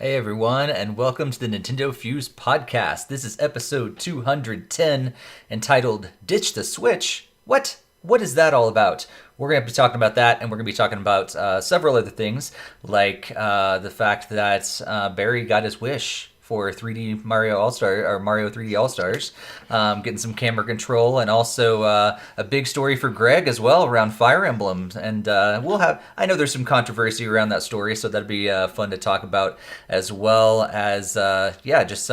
Hey everyone, and welcome to the NintendoFuse Podcast. This is episode 210, entitled Ditch the Switch. What? What is that all about? We're going to be talking about that, and we're going to be talking about several other things, like the fact that Barry got his wish for 3D Mario All-Star, or Mario 3D All-Stars, getting some camera control, and also a big story for Greg as well around Fire Emblem. And I know there's some controversy around that story, so that'd be fun to talk about, as well as just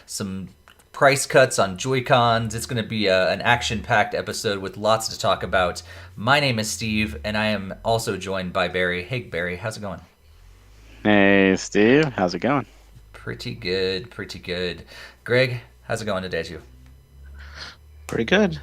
some price cuts on Joy-Cons. It's going to be an action-packed episode with lots to talk about. My name is Steve, and I am also joined by Barry. Hey, Barry, how's it going? Hey, Steve. How's it going? Pretty good, pretty good. Greg, how's it going today, too? Pretty good.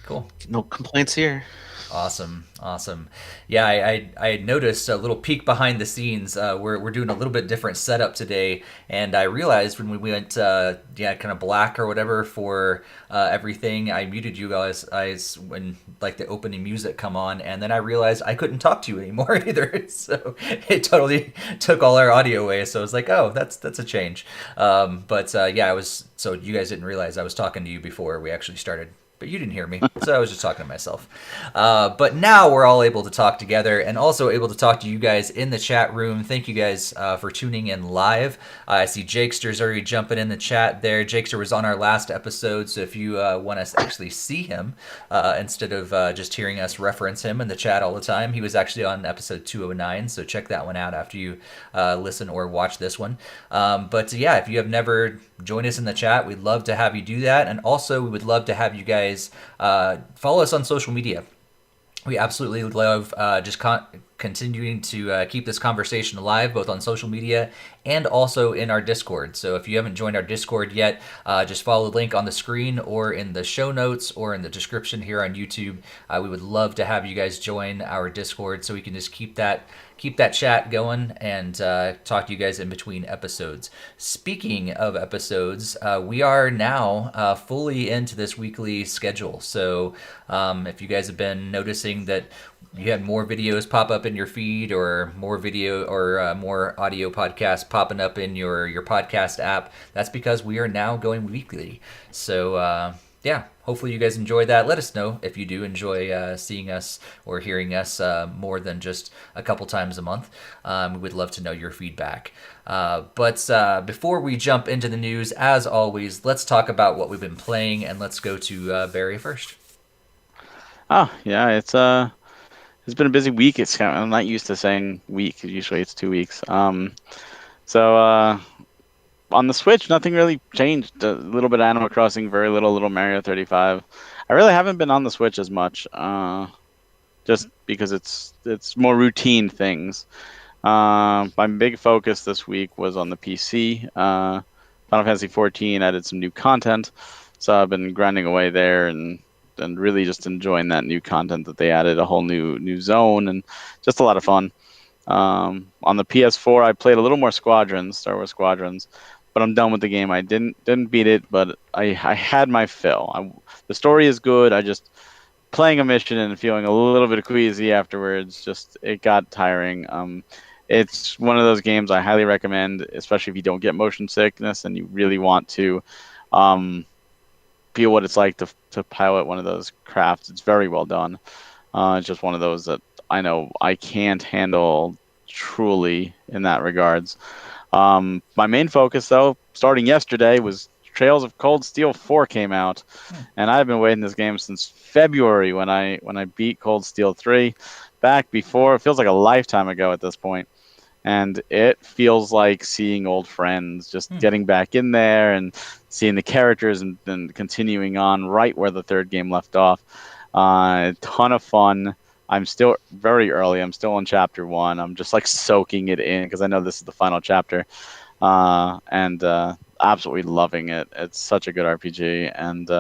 Cool. No complaints here. Awesome, awesome. Yeah, I noticed a little peek behind the scenes. We're doing a little bit different setup today, and I realized when we went kind of black or whatever for everything, I muted you guys when like the opening music come on, and then I realized I couldn't talk to you anymore either. So it totally took all our audio away. So I was like, oh, that's a change. I was, so you guys didn't realize I was talking to you before we actually started. But you didn't hear me, so I was just talking to myself. But now we're all able to talk together and also able to talk to you guys in the chat room. Thank you guys for tuning in live. I see Jakster's already jumping in the chat there. Jakester was on our last episode, so if you want to actually see him instead of just hearing us reference him in the chat all the time, he was actually on episode 209, so check that one out after you listen or watch this one. If you have never joined us in the chat, we'd love to have you do that, and also we would love to have you guys follow us on social media. We absolutely love continuing to keep this conversation alive, both on social media and also in our Discord. So if you haven't joined our Discord yet, just follow the link on the screen or in the show notes or in the description here on YouTube. We would love to have you guys join our Discord so we can just keep that chat going and talk to you guys in between episodes. Speaking of episodes, we are now fully into this weekly schedule. So if you guys have been noticing that you had more videos pop up in your feed or more video or more audio podcasts popping up in your podcast app, that's because we are now going weekly. So hopefully you guys enjoy that. Let us know if you do enjoy seeing us or hearing us more than just a couple times a month. We would love to know your feedback. Before we jump into the news, as always, let's talk about what we've been playing, and let's go to Barry first. Oh, yeah, it's been a busy week. I'm not used to saying week. Usually it's 2 weeks. On the Switch, nothing really changed. A little bit of Animal Crossing, very little Mario 35. I really haven't been on the Switch as much, just because it's more routine things. My big focus this week was on the PC. Final Fantasy 14 added some new content, so I've been grinding away there and really just enjoying that new content that they added, a whole new zone, and just a lot of fun. On the PS4, I played a little more Star Wars Squadrons, but I'm done with the game. I didn't beat it, but I had my fill. The story is good. I just playing a mission and feeling a little bit queasy afterwards. Just it got tiring. It's one of those games I highly recommend, especially if you don't get motion sickness and you really want to feel what it's like to pilot one of those crafts. It's very well done. It's just one of those that I know I can't handle truly in that regards. My main focus, though, starting yesterday, was Trails of Cold Steel 4 came out, and I've been waiting this game since February when I beat Cold Steel 3 back before. It feels like a lifetime ago at this point. And it feels like seeing old friends, just getting back in there and seeing the characters and continuing on right where the third game left off. A ton of fun. I'm still very early. I'm still on chapter 1. I'm just like soaking it in because I know this is the final chapter. Absolutely loving it. It's such a good RPG. And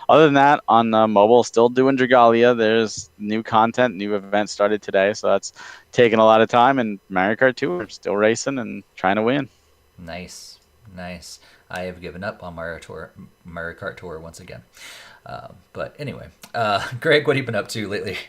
other than that, on mobile, still doing Dragalia. There's new content, new events started today, so that's taking a lot of time. And Mario Kart Tour, still racing and trying to win. Nice. I have given up on Mario Kart Tour once again. But anyway, Greg, what have you been up to lately?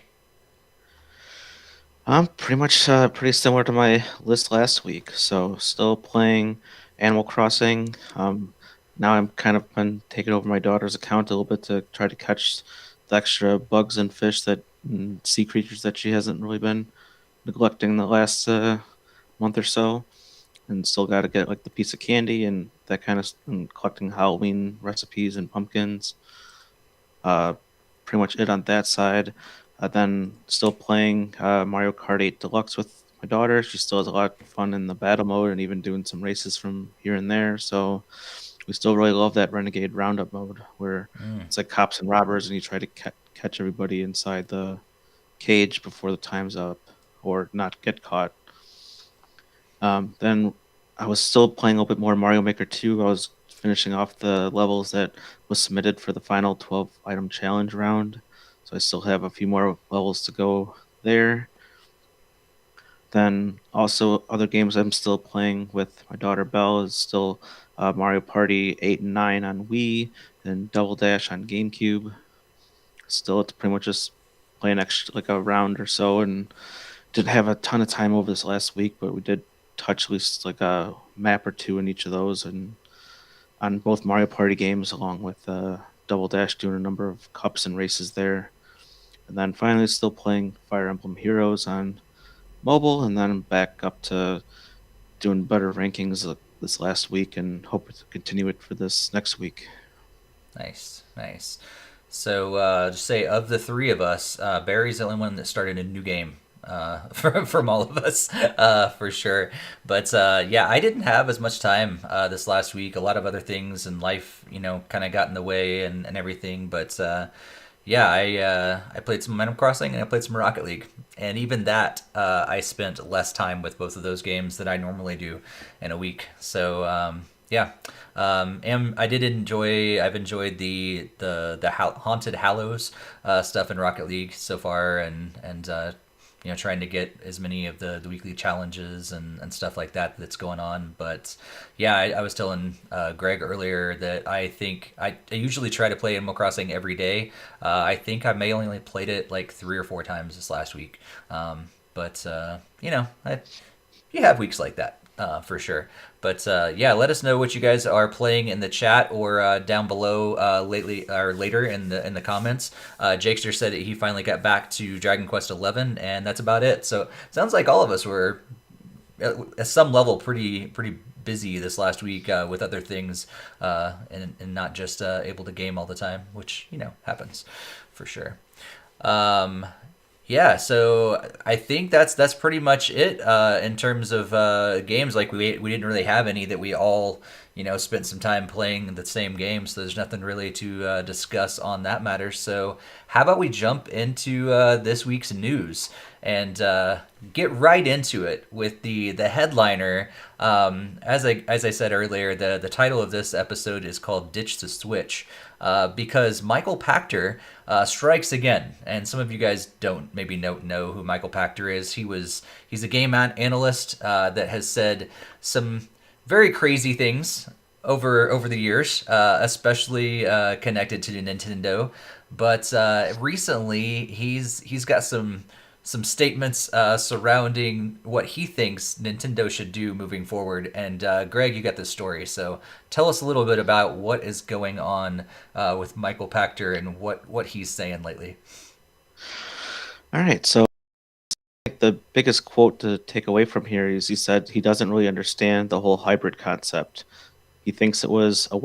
Pretty much pretty similar to my list last week. So still playing Animal Crossing. Now I'm kind of been taking over my daughter's account a little bit to try to catch the extra bugs and fish and sea creatures that she hasn't really been neglecting the last month or so. And still got to get like the piece of candy and that kind of and collecting Halloween recipes and pumpkins. Uh, Pretty much it on that side. Then still playing Mario Kart 8 Deluxe with my daughter. She still has a lot of fun in the battle mode and even doing some races from here and there. So we still really love that Renegade Roundup mode where Mm. it's like cops and robbers and you try to catch everybody inside the cage before the time's up or not get caught. Then I was still playing a little bit more Mario Maker 2. I was finishing off the levels that was submitted for the final 12 item challenge round. So I still have a few more levels to go there. Then also other games I'm still playing with my daughter Belle is still Mario Party 8 and 9 on Wii, and Double Dash on GameCube. Still, it's pretty much just playing extra like a round or so, and didn't have a ton of time over this last week, but we did touch at least like a map or two in each of those, and on both Mario Party games, along with Double Dash doing a number of cups and races there. And then finally, still playing Fire Emblem Heroes on mobile, and then back up to doing better rankings this last week, and hope to continue it for this next week. Nice, nice. So, just say of the three of us, Barry's the only one that started a new game. From all of us, for sure. But yeah, I didn't have as much time this last week. A lot of other things in life, kind of got in the way and everything. But yeah, I played some Animal Crossing and I played some Rocket League, and even that I spent less time with both of those games than I normally do in a week. So yeah, and I did enjoy. I've enjoyed the Haunted Hallows stuff in Rocket League so far, and trying to get as many of the weekly challenges and stuff like that that's going on. But yeah, I was telling Greg earlier that I think I usually try to play Animal Crossing every day. I think I may only played it like 3 or 4 times this last week. But you have weeks like that. For sure. But yeah, let us know what you guys are playing in the chat or down below lately or later in the comments. Jakester said that he finally got back to Dragon Quest 11, and that's about it. So sounds like all of us were at some level pretty busy this last week with other things and not just able to game all the time, which happens for sure. Yeah, so I think that's pretty much it in terms of games. Like we didn't really have any that we all spent some time playing the same game. So there's nothing really to discuss on that matter. So how about we jump into this week's news and get right into it with the headliner. As I said earlier, the title of this episode is called "Ditch the Switch." Because Michael Pachter strikes again, and some of you guys don't maybe know who Michael Pachter is. He's a game analyst that has said some very crazy things over the years, especially connected to Nintendo. But recently, he's got some statements surrounding what he thinks Nintendo should do moving forward. And Greg, you got this story, so tell us a little bit about what is going on with Michael Pachter and what he's saying lately. All right, so the biggest quote to take away from here is he said he doesn't really understand the whole hybrid concept. He thinks it was something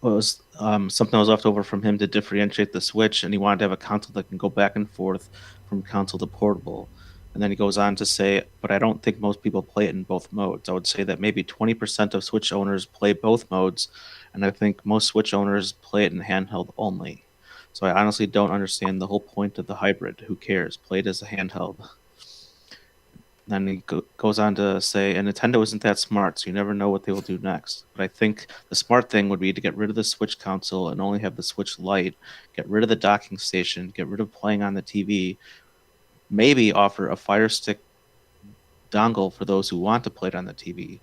that was left over from him to differentiate the Switch, and he wanted to have a console that can go back and forth from console to portable. And then he goes on to say, but I don't think most people play it in both modes. I would say that maybe 20% of Switch owners play both modes, and I think most Switch owners play it in handheld only. So I honestly don't understand the whole point of the hybrid. Who cares? Play it as a handheld. Then he goes on to say, and Nintendo isn't that smart, so you never know what they will do next. But I think the smart thing would be to get rid of the Switch console and only have the Switch Lite, get rid of the docking station, get rid of playing on the TV, maybe offer a Fire Stick dongle for those who want to play it on the TV.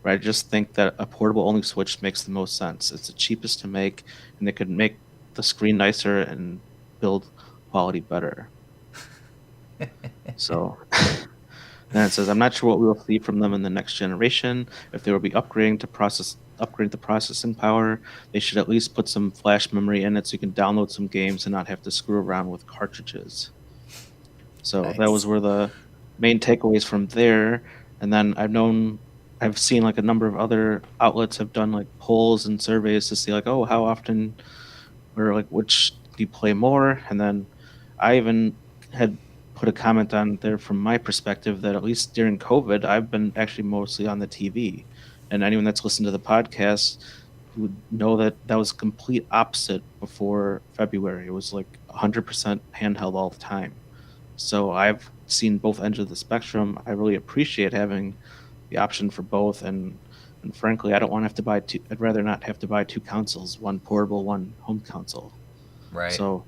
But I just think that a portable-only Switch makes the most sense. It's the cheapest to make, and they could make the screen nicer and build quality better. So then it says, I'm not sure what we will see from them in the next generation. If they will be upgrading the processing power, they should at least put some flash memory in it so you can download some games and not have to screw around with cartridges. So that was Nice. where the main takeaways from there. And then I've seen like a number of other outlets have done like polls and surveys to see like, oh, how often or like which do you play more? And then I even had put a comment on there from my perspective that at least during COVID, I've been actually mostly on the TV. And anyone that's listened to the podcast would know that that was complete opposite before February. It was like 100% handheld all the time. So I've seen both ends of the spectrum. I really appreciate having the option for both, and frankly, I don't want to have to buy two. I'd rather not have to buy two consoles, one portable, one home console. Right. So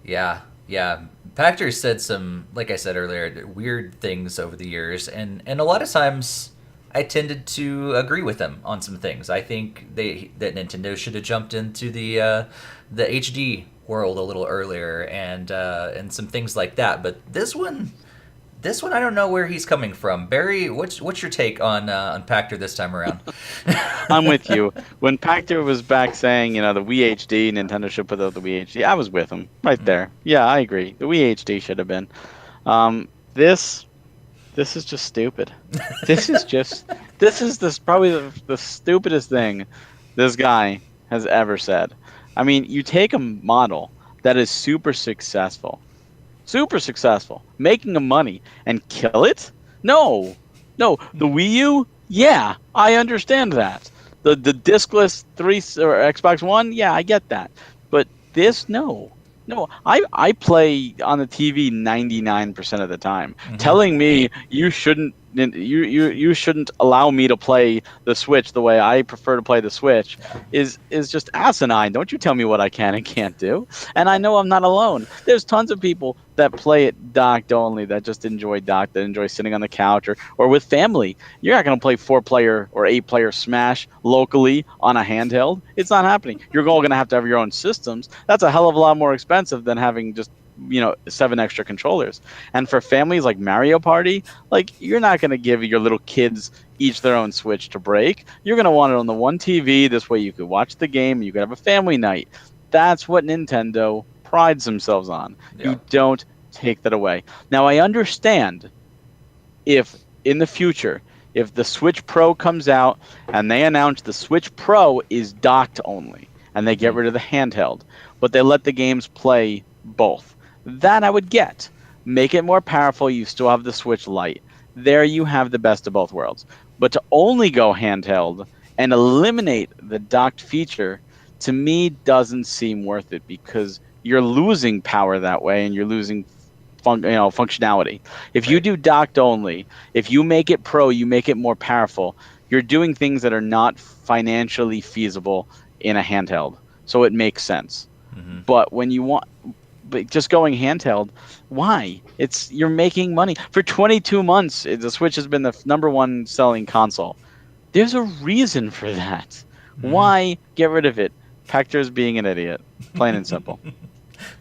Yeah, yeah. Pachter said some, like I said earlier, weird things over the years, and a lot of times I tended to agree with them on some things. I think that Nintendo should have jumped into the HD world a little earlier, and some things like that. But this one, I don't know where he's coming from. Barry, what's your take on Pachter this time around? I'm with you. When Pachter was back saying, the Wii HD, Nintendo should put out the Wii HD, I was with him right there. Yeah, I agree. The Wii HD should have been. This is just stupid. This is probably the stupidest thing this guy has ever said. I mean, you take a model that is super successful, making a money, and kill it? No. The Wii U? Yeah, I understand that. The discless 3 or Xbox One? Yeah, I get that. But this, no. I play on the TV 99% of the time. Mm-hmm. Telling me you shouldn't allow me to play the Switch the way I prefer to play the Switch is just asinine. Don't you tell me what I can and can't do. And I know I'm not alone. There's tons of people that play it docked only, that just enjoy docked, that enjoy sitting on the couch or with family. You're not going to play 4-player or 8-player Smash locally on a handheld. It's not happening. You're all going to have your own systems. That's a hell of a lot more expensive than having just 7 extra controllers. And for families like Mario Party, like, you're not going to give your little kids each their own Switch to break. You're going to want it on the one TV. This way you could watch the game. You could have a family night. That's what Nintendo prides themselves on. Yeah. You don't take that away. Now, I understand if in the future, if the Switch Pro comes out and they announce the Switch Pro is docked only and they get rid of the handheld, but they let the games play both. That I would get. Make it more powerful. You still have the Switch Lite. There you have the best of both worlds. But to only go handheld and eliminate the docked feature, to me, doesn't seem worth it, because you're losing power that way and you're losing functionality. If you do docked only, if you make it pro, you make it more powerful, you're doing things that are not financially feasible in a handheld. So it makes sense. Mm-hmm. But just going handheld, why? You're making money. For 22 months, the Switch has been the #1 selling console. There's a reason for that. Mm-hmm. Why get rid of it? Pachter's being an idiot. Plain and simple.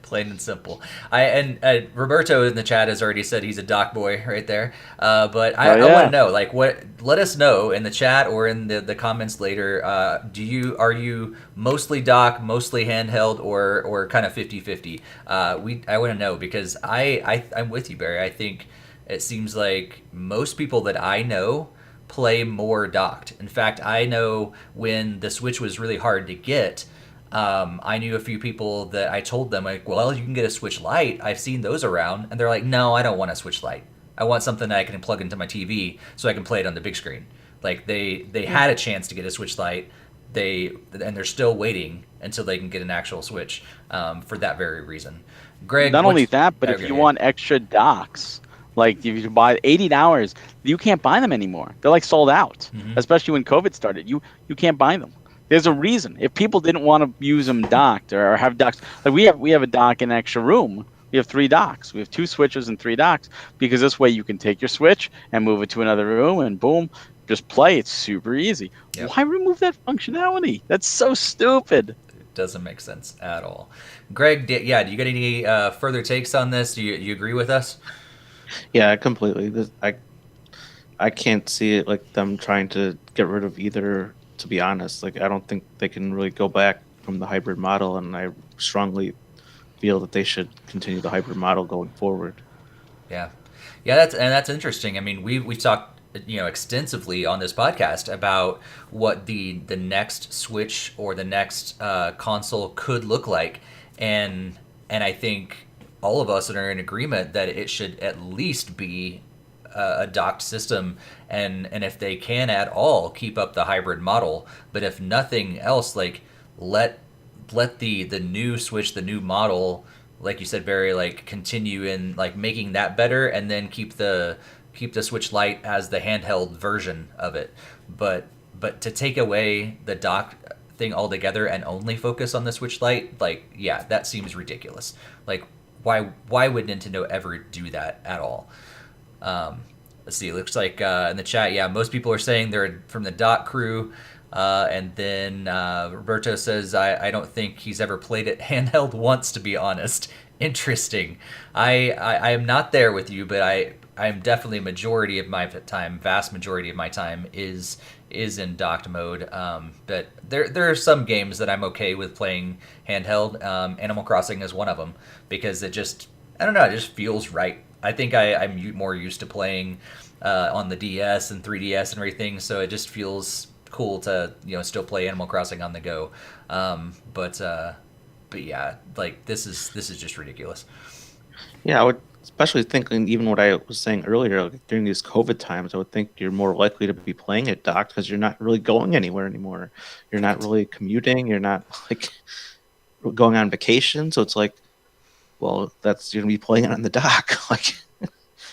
Plain and simple. Roberto in the chat has already said he's a dock boy right there. But I want to know, like, let us know in the chat or in the comments later. Are you mostly dock, mostly handheld, or kind of 50-50? I want to know, because I'm with you, Barry. I think it seems like most people that I know play more docked. In fact, I know when the Switch was really hard to get, I knew a few people that I told them, like, well, you can get a Switch Lite. I've seen those around. And they're like, no, I don't want a Switch Lite. I want something that I can plug into my TV so I can play it on the big screen. Like, they had a chance to get a Switch Lite, and they're still waiting until they can get an actual Switch, for that very reason. Greg, not only that, but if you want extra docks, like if you buy $80, you can't buy them anymore. They're like sold out, especially when COVID started. You can't buy them. There's a reason. If people didn't want to use them docked or have docks, like we have a dock in an extra room. We have 3 docks. We have 2 switches and 3 docks, because this way you can take your Switch and move it to another room and boom, just play. It's super easy. Yep. Why remove that functionality? That's so stupid. Doesn't make sense at all. Greg, do you got any further takes on this? Do you agree with us? Yeah, completely. I can't see it like them trying to get rid of either. To be honest, like I don't think they can really go back from the hybrid model, and I strongly feel that they should continue the hybrid model going forward. Yeah, yeah, that's interesting. I mean, we've talked extensively on this podcast about what the next Switch or the next console could look like, and I think all of us are in agreement that it should at least be a docked system, and if they can at all keep up the hybrid model, but if nothing else, like let the new Switch, the new model, like you said, Barry, like continue in like making that better, and then keep the Switch Lite as the handheld version of it. But to take away the dock thing altogether and only focus on the Switch Lite, like yeah, that seems ridiculous. Like why would Nintendo ever do that at all? Let's see. It looks like in the chat, yeah, most people are saying they're from the dock crew. And then Roberto says, I don't think he's ever played it handheld once, to be honest. Interesting. I am not there with you, but I'm definitely majority of my time, vast majority of my time is in docked mode. But there are some games that I'm okay with playing handheld. Animal Crossing is one of them because it just, I don't know, it just feels right. I think I'm more used to playing on the DS and 3DS and everything, so it just feels cool to still play Animal Crossing on the go. But yeah, like this is just ridiculous. Yeah, I would especially thinking even what I was saying earlier, like during these COVID times, I would think you're more likely to be playing it docked because you're not really going anywhere anymore. You're not really commuting. You're not like going on vacation. So it's like, well, that's you're gonna be playing it on the dock. Like,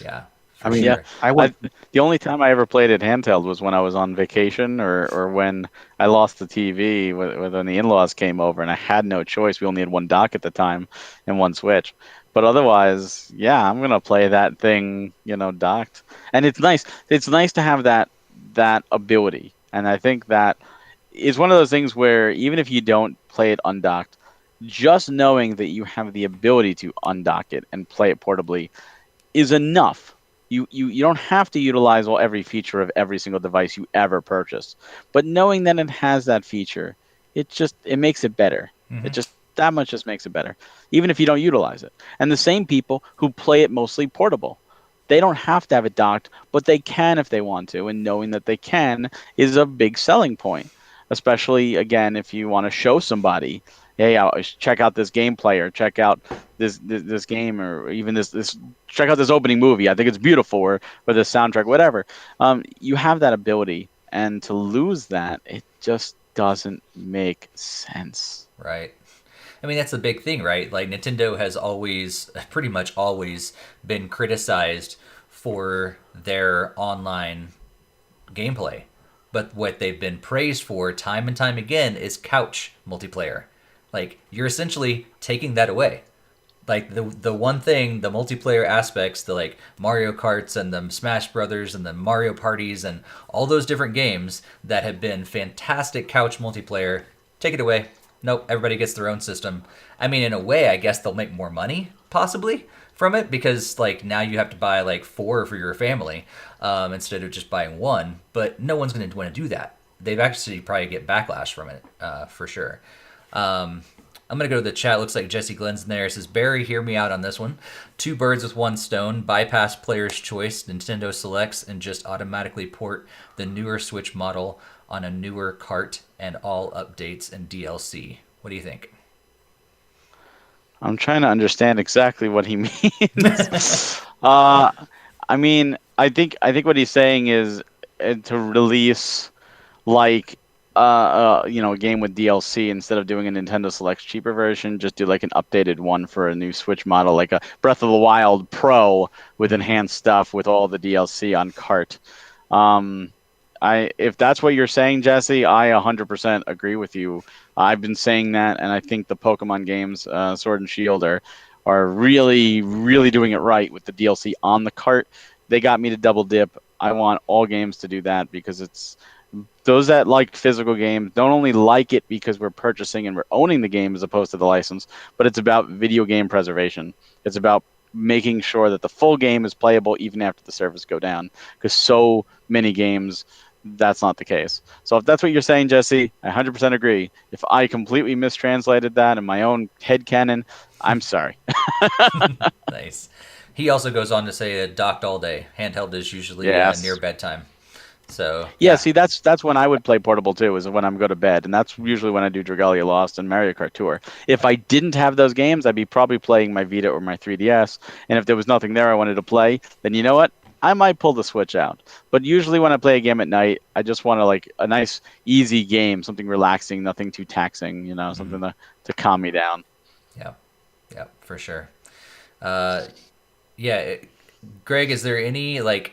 yeah. I mean, Yeah, I would. the only time I ever played it handheld was when I was on vacation or when I lost the TV when the in-laws came over and I had no choice. We only had one dock at the time and one Switch. But otherwise, yeah, I'm gonna play that thing, docked. And it's nice. It's nice to have that ability. And I think that is one of those things where even if you don't play it undocked, just knowing that you have the ability to undock it and play it portably is enough. You don't have to utilize every feature of every single device you ever purchase, but knowing that it has that feature, it makes it better. Mm-hmm. It just that much just makes it better, even if you don't utilize it. And the same people who play it mostly portable, they don't have to have it docked, but they can if they want to, and knowing that they can is a big selling point, especially again if you want to show somebody, hey, check out this gameplay or check out this game or even this check out this opening movie. I think it's beautiful or the soundtrack, whatever. You have that ability, and to lose that, it just doesn't make sense. Right. I mean, that's the big thing, right? Like Nintendo has pretty much always been criticized for their online gameplay. But what they've been praised for time and time again is couch multiplayer. Like, you're essentially taking that away. Like, the one thing, the multiplayer aspects, the, like, Mario Karts and the Smash Brothers and the Mario Parties and all those different games that have been fantastic couch multiplayer, take it away. Nope, everybody gets their own system. I mean, in a way, I guess they'll make more money, possibly, from it, because, like, now you have to buy, like, 4 for your family instead of just buying 1. But no one's going to want to do that. They've actually probably get backlash from it, for sure. I'm going to go to the chat. Looks like Jesse Glenn's in there. It says, Barry, hear me out on this one. 2 birds with 1 stone. Bypass player's choice. Nintendo selects and just automatically port the newer Switch model on a newer cart and all updates and DLC. What do you think? I'm trying to understand exactly what he means. I mean, I think what he's saying is to release like a game with DLC instead of doing a Nintendo Selects cheaper version, just do like an updated one for a new Switch model, like a Breath of the Wild Pro with enhanced stuff with all the DLC on cart. If that's what you're saying, Jesse, I 100% agree with you. I've been saying that, and I think the Pokemon games, Sword and Shield, are really, really doing it right with the DLC on the cart. They got me to double dip. I want all games to do that because it's those that like physical games don't only like it because we're purchasing and we're owning the game as opposed to the license, but it's about video game preservation. It's about making sure that the full game is playable even after the servers go down, because so many games that's not the case. So if that's what you're saying, Jesse, I 100% agree. If I completely mistranslated that in my own headcanon, I'm sorry. Nice. He also goes on to say docked all day. Handheld is usually near Yes. bedtime. So Yeah, yeah, see, that's when I would play portable too, is when I'm go to bed, and that's usually when I do Dragalia Lost and Mario Kart Tour. If I didn't have those games, I'd be probably playing my Vita or my 3DS, and if there was nothing there I wanted to play, then you know what? I might pull the Switch out. But usually when I play a game at night, I just want to like a nice, easy game, something relaxing, nothing too taxing, something to calm me down. yeah, yeah, for sure. Uh, yeah, Greg, is there any like?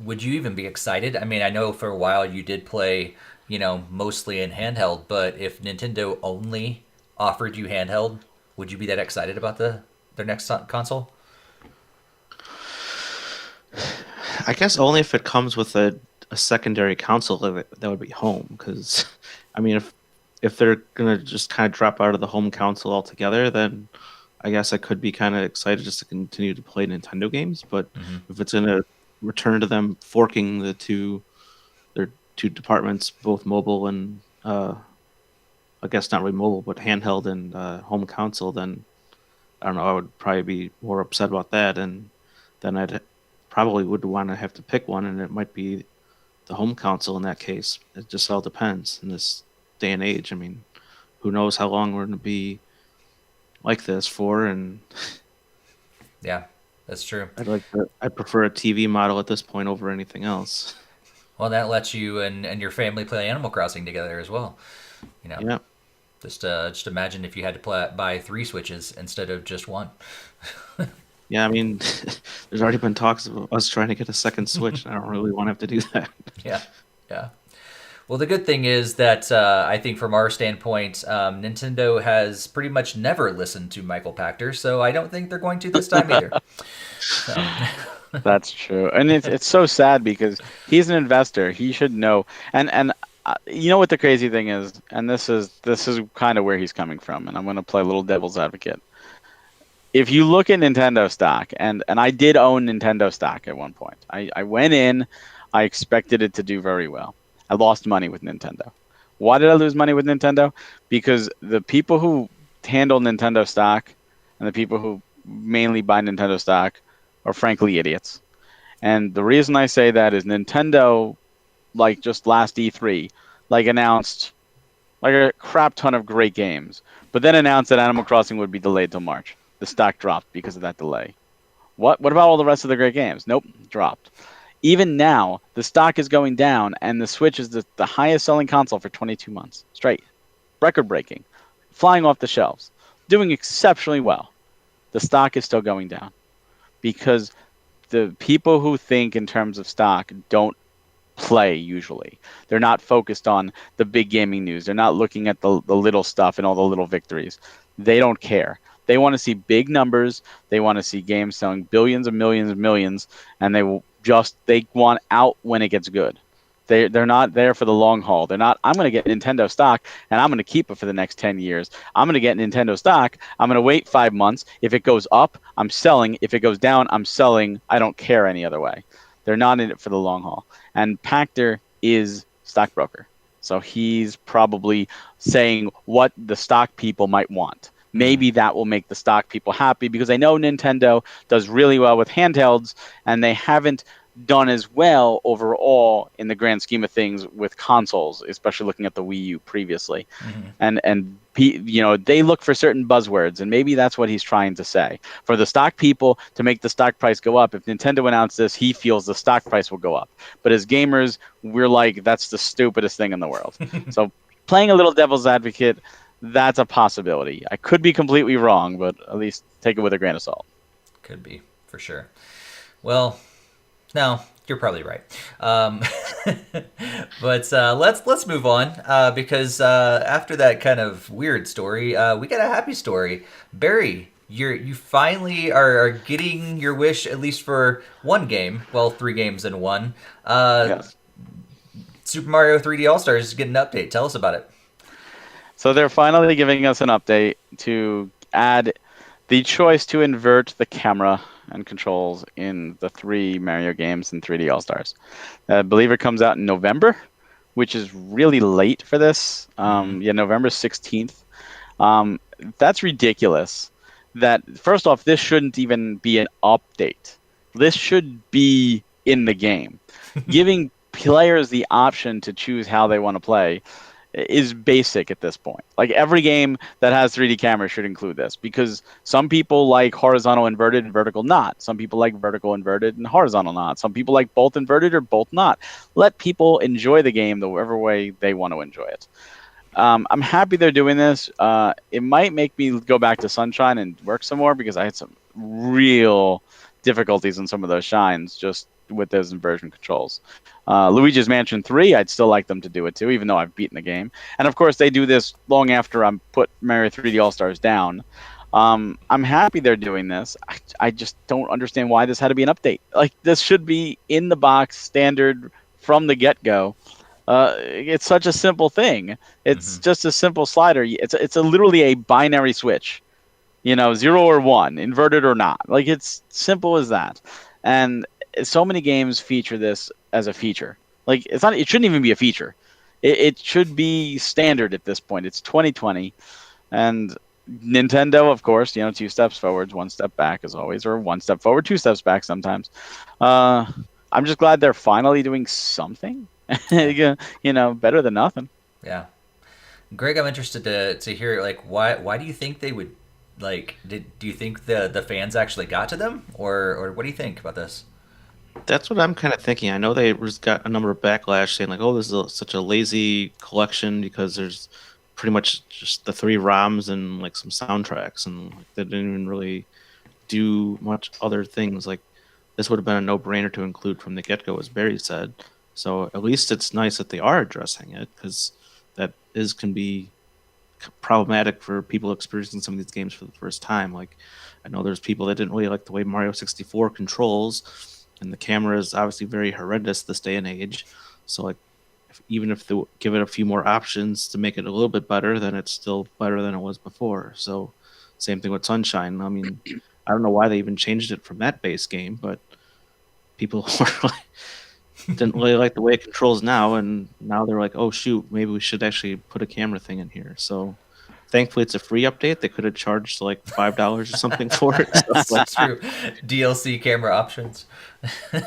Would you even be excited? I mean, I know for a while you did play, mostly in handheld, but if Nintendo only offered you handheld, would you be that excited about their next console? I guess only if it comes with a secondary console that would be home. Because, I mean, if they're gonna just kind of drop out of the home console altogether, then I guess I could be kind of excited just to continue to play Nintendo games. But if it's gonna return to them forking their two departments, both mobile and I guess not really mobile, but handheld and home console, then I don't know. I would probably be more upset about that, and then I'd probably would want to have to pick one, and it might be the home console in that case. It just all depends in this day and age. I mean, who knows how long we're going to be like this for? And Yeah, that's true. I'd prefer a TV model at this point over anything else. Well, that lets you and your family play Animal Crossing together as well. Yeah. Just imagine if you had to buy 3 Switches instead of just one. Yeah, I mean, there's already been talks of us trying to get a second Switch. And I don't really want to have to do that. Yeah, yeah. Well, the good thing is that I think from our standpoint, Nintendo has pretty much never listened to Michael Pachter, so I don't think they're going to this time either. So. That's true, and it's so sad because he's an investor. He should know, and you know what the crazy thing is, and this is kind of where he's coming from, and I'm going to play a little devil's advocate. If you look at Nintendo stock, and I did own Nintendo stock at one point. I went in, I expected it to do very well. I lost money with Nintendo. Why did I lose money with Nintendo? Because the people who handle Nintendo stock and the people who mainly buy Nintendo stock are frankly idiots. And the reason I say that is Nintendo, like just last E3, like announced like a crap ton of great games, but then announced that Animal Crossing would be delayed till March. The stock dropped because of that delay. What about all the rest of the great games? Nope, dropped. Even now, the stock is going down, and the Switch is the highest selling console for 22 months straight. Record breaking. Flying off the shelves. Doing exceptionally well. The stock is still going down. Because the people who think in terms of stock don't play usually. They're not focused on the big gaming news. They're not looking at the little stuff and all the little victories. They don't care. They want to see big numbers. They want to see games selling billions and millions and millions, and they want out when it gets good. They're not there for the long haul. They're not, I'm going to get Nintendo stock and I'm going to keep it for the next 10 years. I'm going to get Nintendo stock. I'm going to wait 5 months. If it goes up, I'm selling. If it goes down, I'm selling. I don't care any other way. They're not in it for the long haul. And Pachter is stockbroker. So he's probably saying what the stock people might want. Maybe that will make the stock people happy, because I know Nintendo does really well with handhelds, and they haven't done as well overall in the grand scheme of things with consoles, especially looking at the Wii U previously. And they look for certain buzzwords, and maybe that's what he's trying to say. For the stock people to make the stock price go up, if Nintendo announced this, he feels the stock price will go up. But as gamers, we're like, that's the stupidest thing in the world. So playing a little devil's advocate, that's a possibility. I could be completely wrong, but at least take it with a grain of salt. Could be, for sure. Well, no, you're probably right. But let's move on, because after that kind of weird story, we got a happy story. Barry, you finally are getting your wish, at least for one game. Well, 3 games in one. Yes. Super Mario 3D All Stars is getting an update. Tell us about it. So they're finally giving us an update to add the choice to invert the camera and controls in the 3 Mario games in 3D All Stars. I believe it comes out in November, which is really late for this. November 16th. That's ridiculous. That first off, this shouldn't even be an update. This should be in the game. Giving players the option to choose how they want to play is basic at this point. Like every game that has 3D cameras should include this, because some people like horizontal inverted and vertical not. Some people like vertical inverted and horizontal not. Some people like both inverted or both not. Let people enjoy the game the whatever way they want to enjoy it. I'm happy they're doing this. It might make me go back to Sunshine and work some more, because I had some real difficulties in some of those shines just with those inversion controls. Luigi's Mansion 3, I'd still like them to do it too, even though I've beaten the game. And of course, they do this long after I'm put Mario 3D All-Stars down. I'm happy they're doing this. I just don't understand why this had to be an update. Like, this should be in the box, standard from the get-go. It's such a simple thing. It's just a simple slider. It's literally a binary switch. 0 or 1, inverted or not. Like, it's simple as that. And so many games feature this as a feature. Like, it shouldn't even be a feature. It should be standard at this point. It's 2020, and Nintendo, of course, 2 steps forwards, 1 step back as always, or 1 step forward, 2 steps back sometimes. I'm just glad they're finally doing something. Better than nothing. Yeah, Greg, I'm interested to hear, like, why do you think they would, like, do you think the fans actually got to them, or what do you think about this? That's what I'm kind of thinking. I know they got a number of backlash saying, like, oh, this is such a lazy collection because there's pretty much just the 3 ROMs and like some soundtracks, and like, they didn't even really do much other things. Like, this would have been a no-brainer to include from the get-go, as Barry said. So at least it's nice that they are addressing it, because that can be problematic for people experiencing some of these games for the first time. Like, I know there's people that didn't really like the way Mario 64 controls, and the camera is obviously very horrendous this day and age. So, like, even if they give it a few more options to make it a little bit better, then it's still better than it was before. So, same thing with Sunshine. I mean, I don't know why they even changed it from that base game, but people didn't really like the way it controls now, and now they're like, oh shoot, maybe we should actually put a camera thing in here. So thankfully it's a free update. They could have charged like $5 or something for it. So, That's true. DLC camera options.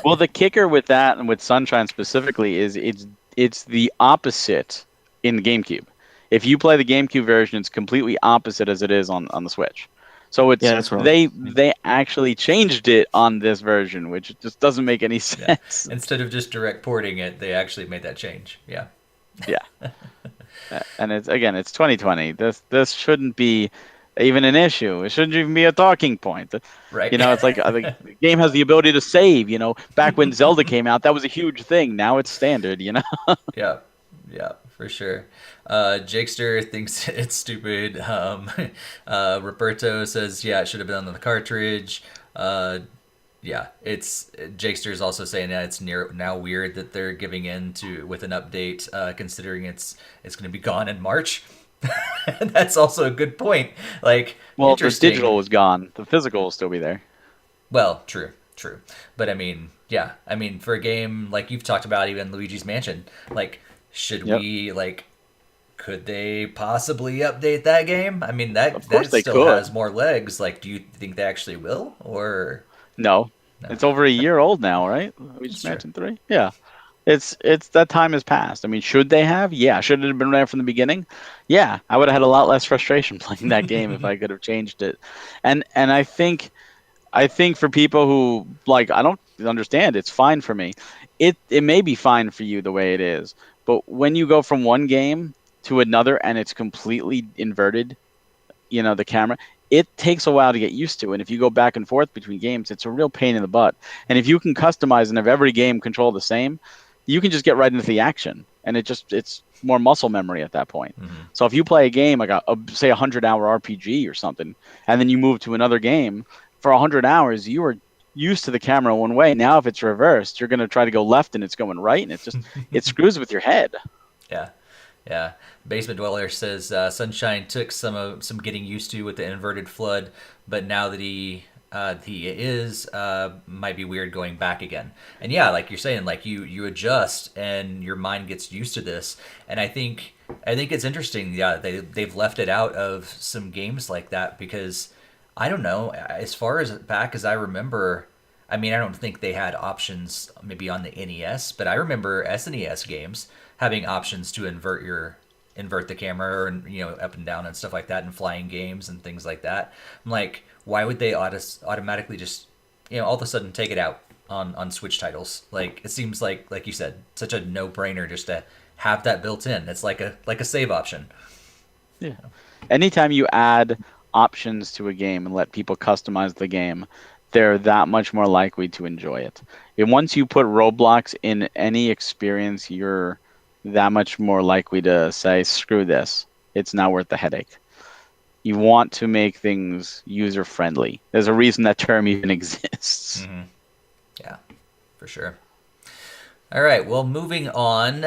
Well, the kicker with that, and with Sunshine specifically, is it's the opposite in the GameCube. If you play the GameCube version, it's completely opposite as it is on the Switch. So it's they actually changed it on this version, which just doesn't make any sense. Yeah. Instead of just direct porting it, they actually made that change. Yeah. Yeah. And it's 2020. This shouldn't be even an issue. It shouldn't even be a talking point. Right. It's like the game has the ability to save. Back when Zelda came out, that was a huge thing. Now it's standard. Yeah. Yeah, for sure. Jakester thinks it's stupid. Roberto says, yeah, it should have been on the cartridge. Yeah, Jakester is also saying that it's now weird that they're giving in with an update, considering it's going to be gone in March. That's also a good point. Like, well, the digital is gone. The physical will still be there. Well, true. But I mean, yeah. I mean, for a game like you've talked about, even Luigi's Mansion, like, should we, like, could they possibly update that game? I mean, that still has more legs. Like, do you think they actually will, or no? It's over a year old now, right? Luigi's Mansion 3. Yeah, it's that time has passed. I mean, should they have? Yeah, should it have been there from the beginning? Yeah, I would have had a lot less frustration playing that game if I could have changed it. And I think for people who, like, I don't understand, it's fine for me. It may be fine for you the way it is, but when you go from one game to another and it's completely inverted, the camera, it takes a while to get used to. And if you go back and forth between games, it's a real pain in the butt. And if you can customize and have every game control the same, you can just get right into the action. And it's more muscle memory at that point. Mm-hmm. So if you play a game like say 100-hour RPG or something, and then you move to another game for 100 hours, you are used to the camera one way. Now if it's reversed, you're going to try to go left and it's going right, and it screws with your head. Yeah. Yeah. Basement Dweller says Sunshine took some getting used to with the inverted flood, but now that he is might be weird going back again. And yeah, like you're saying, like you adjust and your mind gets used to this. And I think it's interesting. Yeah, they've left it out of some games like that because I don't know, as far as back as I remember, I mean, I don't think they had options maybe on the NES, but I remember SNES games having options to invert the camera or up and down and stuff like that in flying games and things like that. I'm like, why would they automatically just all of a sudden take it out on Switch titles? Like it seems like you said, such a no-brainer just to have that built in. It's like a save option. Yeah. Anytime you add options to a game and let people customize the game, they're that much more likely to enjoy it. And once you put roadblocks in any experience, you're that much more likely to say, screw this. It's not worth the headache. You want to make things user-friendly. There's a reason that term even exists. Mm-hmm. Yeah, for sure. All right, well, moving on,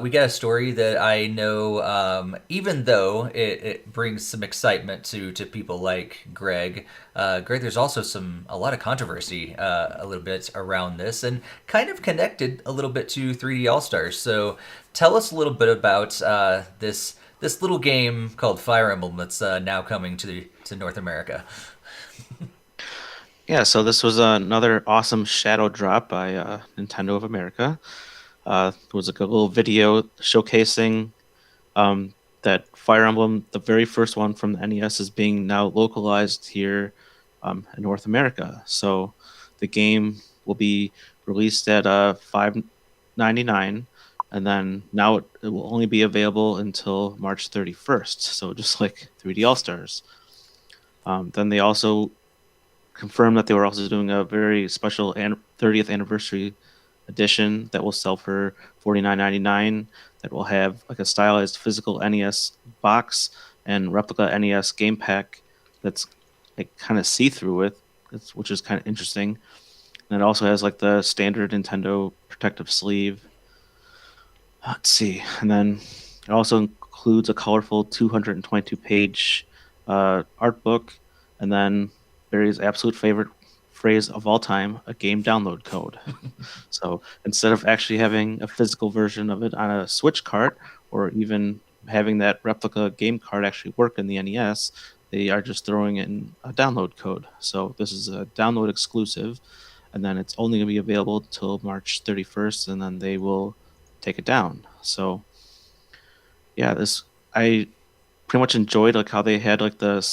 we got a story that I know, even though it brings some excitement to people like Greg, there's also a lot of controversy a little bit around this and kind of connected a little bit to 3D All-Stars. So tell us a little bit about this little game called Fire Emblem that's now coming to North America. Yeah, so this was another awesome shadow drop by Nintendo of America. It was like a little video showcasing that Fire Emblem, the very first one from the NES, is being now localized here in North America. So the game will be released at $5.99, and then now it will only be available until March 31st. So just like 3D All Stars. Then they also confirmed that they were also doing a very special 30th anniversary edition that will sell for $49.99. That will have like a stylized physical NES box and replica NES game pack that's like kind of see-through with, which is kind of interesting. And it also has like the standard Nintendo protective sleeve. Let's see, and then it also includes a colorful 222-page art book, and then Barry's absolute favorite phrase of all time, a game download code. So instead of actually having a physical version of it on a Switch cart or even having that replica game card actually work in the NES, they are just throwing in a download code. So this is a download exclusive, and then it's only going to be available till March 31st, and then they will take it down. So yeah, I pretty much enjoyed like how they had like the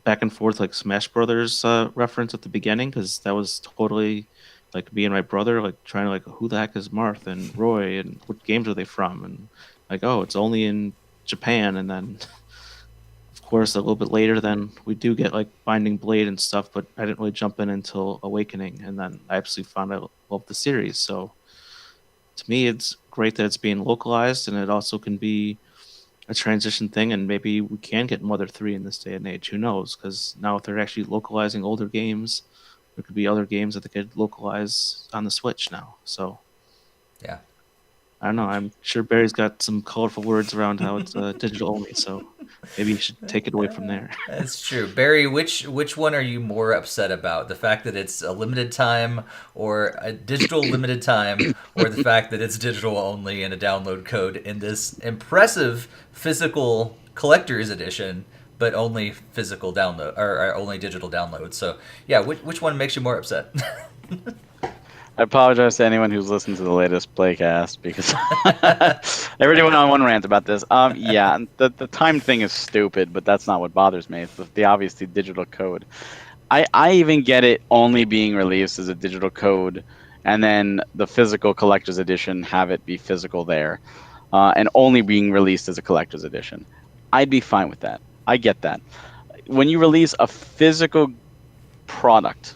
back and forth like Smash Brothers reference at the beginning, because that was totally like me and my brother like trying to like, who the heck is Marth and Roy and what games are they from, and like, oh, it's only in Japan. And then of course a little bit later then we do get like Binding Blade and stuff, but I didn't really jump in until Awakening, and then I absolutely found out love the series. So to me it's great that it's being localized, and it also can be a transition thing, and maybe we can get Mother 3 in this day and age. Who knows? Because now if they're actually localizing older games, there could be other games that they could localize on the Switch now. So, yeah, I don't know. I'm sure Barry's got some colorful words around how it's digital only. So maybe you should take it away from there. That's true. Barry, which one are you more upset about? The fact that it's a limited time, or a digital limited time, or the fact that it's digital only and a download code in this impressive physical collector's edition, but only physical download or only digital download? So yeah, which one makes you more upset? I apologize to anyone who's listened to the latest playcast because I already went on one rant about this. Yeah, the time thing is stupid, but that's not what bothers me. It's the obviously digital code. I even get it only being released as a digital code, and then the physical collector's edition have it be physical there, and only being released as a collector's edition. I'd be fine with that. I get that. When you release a physical product,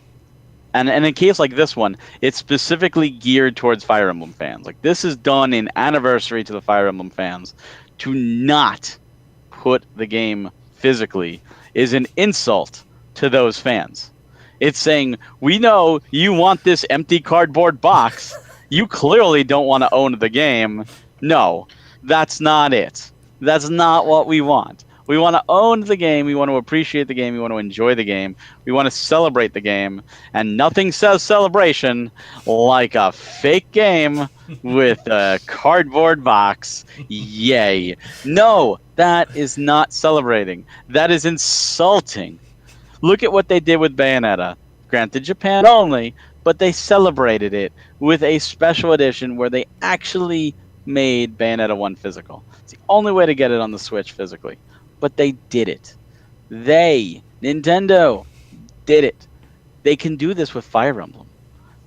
and in a case like this one, it's specifically geared towards Fire Emblem fans. Like, this is done in anniversary to the Fire Emblem fans. To not put the game physically is an insult to those fans. It's saying, we know you want this empty cardboard box. You clearly don't want to own the game. No, that's not it. That's not what we want. We want to own the game. We want to appreciate the game. We want to enjoy the game. We want to celebrate the game. And nothing says celebration like a fake game with a cardboard box. Yay. No, that is not celebrating. That is insulting. Look at what they did with Bayonetta. Granted, Japan only, but they celebrated it with a special edition where they actually made Bayonetta 1 physical. It's the only way to get it on the Switch physically. But they did it. Nintendo, did it. They can do this with Fire Emblem.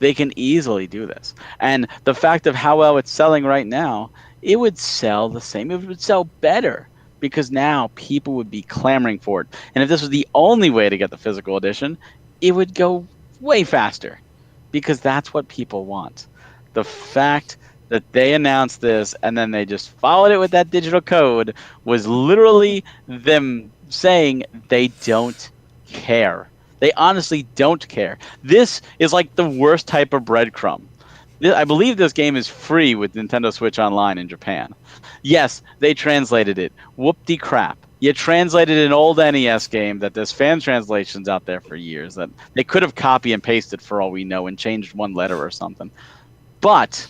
They can easily do this. And the fact of how well it's selling right now, it would sell the same. It would sell better because now people would be clamoring for it. And if this was the only way to get the physical edition, it would go way faster because that's what people want. The fact that they announced this and then they just followed it with that digital code was literally them saying they don't care. They honestly don't care. This is like the worst type of breadcrumb. I believe this game is free with Nintendo Switch Online in Japan. Yes, they translated it. Whoop-de-crap. You translated an old NES game that there's fan translations out there for years that they could have copy and pasted for all we know and changed one letter or something. But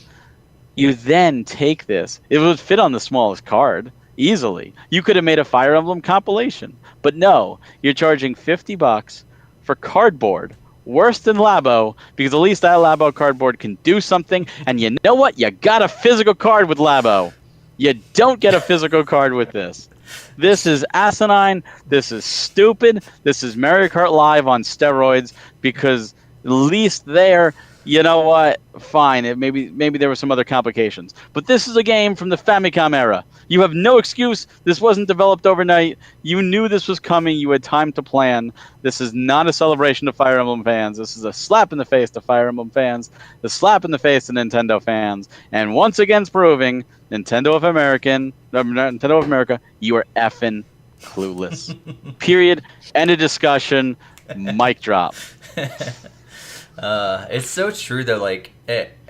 you then take this. It would fit on the smallest card easily. You could have made a Fire Emblem compilation. But no, you're charging $50 for cardboard. Worse than Labo, because at least that Labo cardboard can do something. And you know what? You got a physical card with Labo. You don't get a physical card with this. This is asinine. This is stupid. This is Mario Kart Live on steroids, because at least there, you know what? Fine. Maybe there were some other complications. But this is a game from the Famicom era. You have no excuse. This wasn't developed overnight. You knew this was coming. You had time to plan. This is not a celebration to Fire Emblem fans. This is a slap in the face to Fire Emblem fans. A slap in the face to Nintendo fans. And once again, it's proving Nintendo of America, you are effing clueless. Period. End of discussion. Mic drop. It's so true though.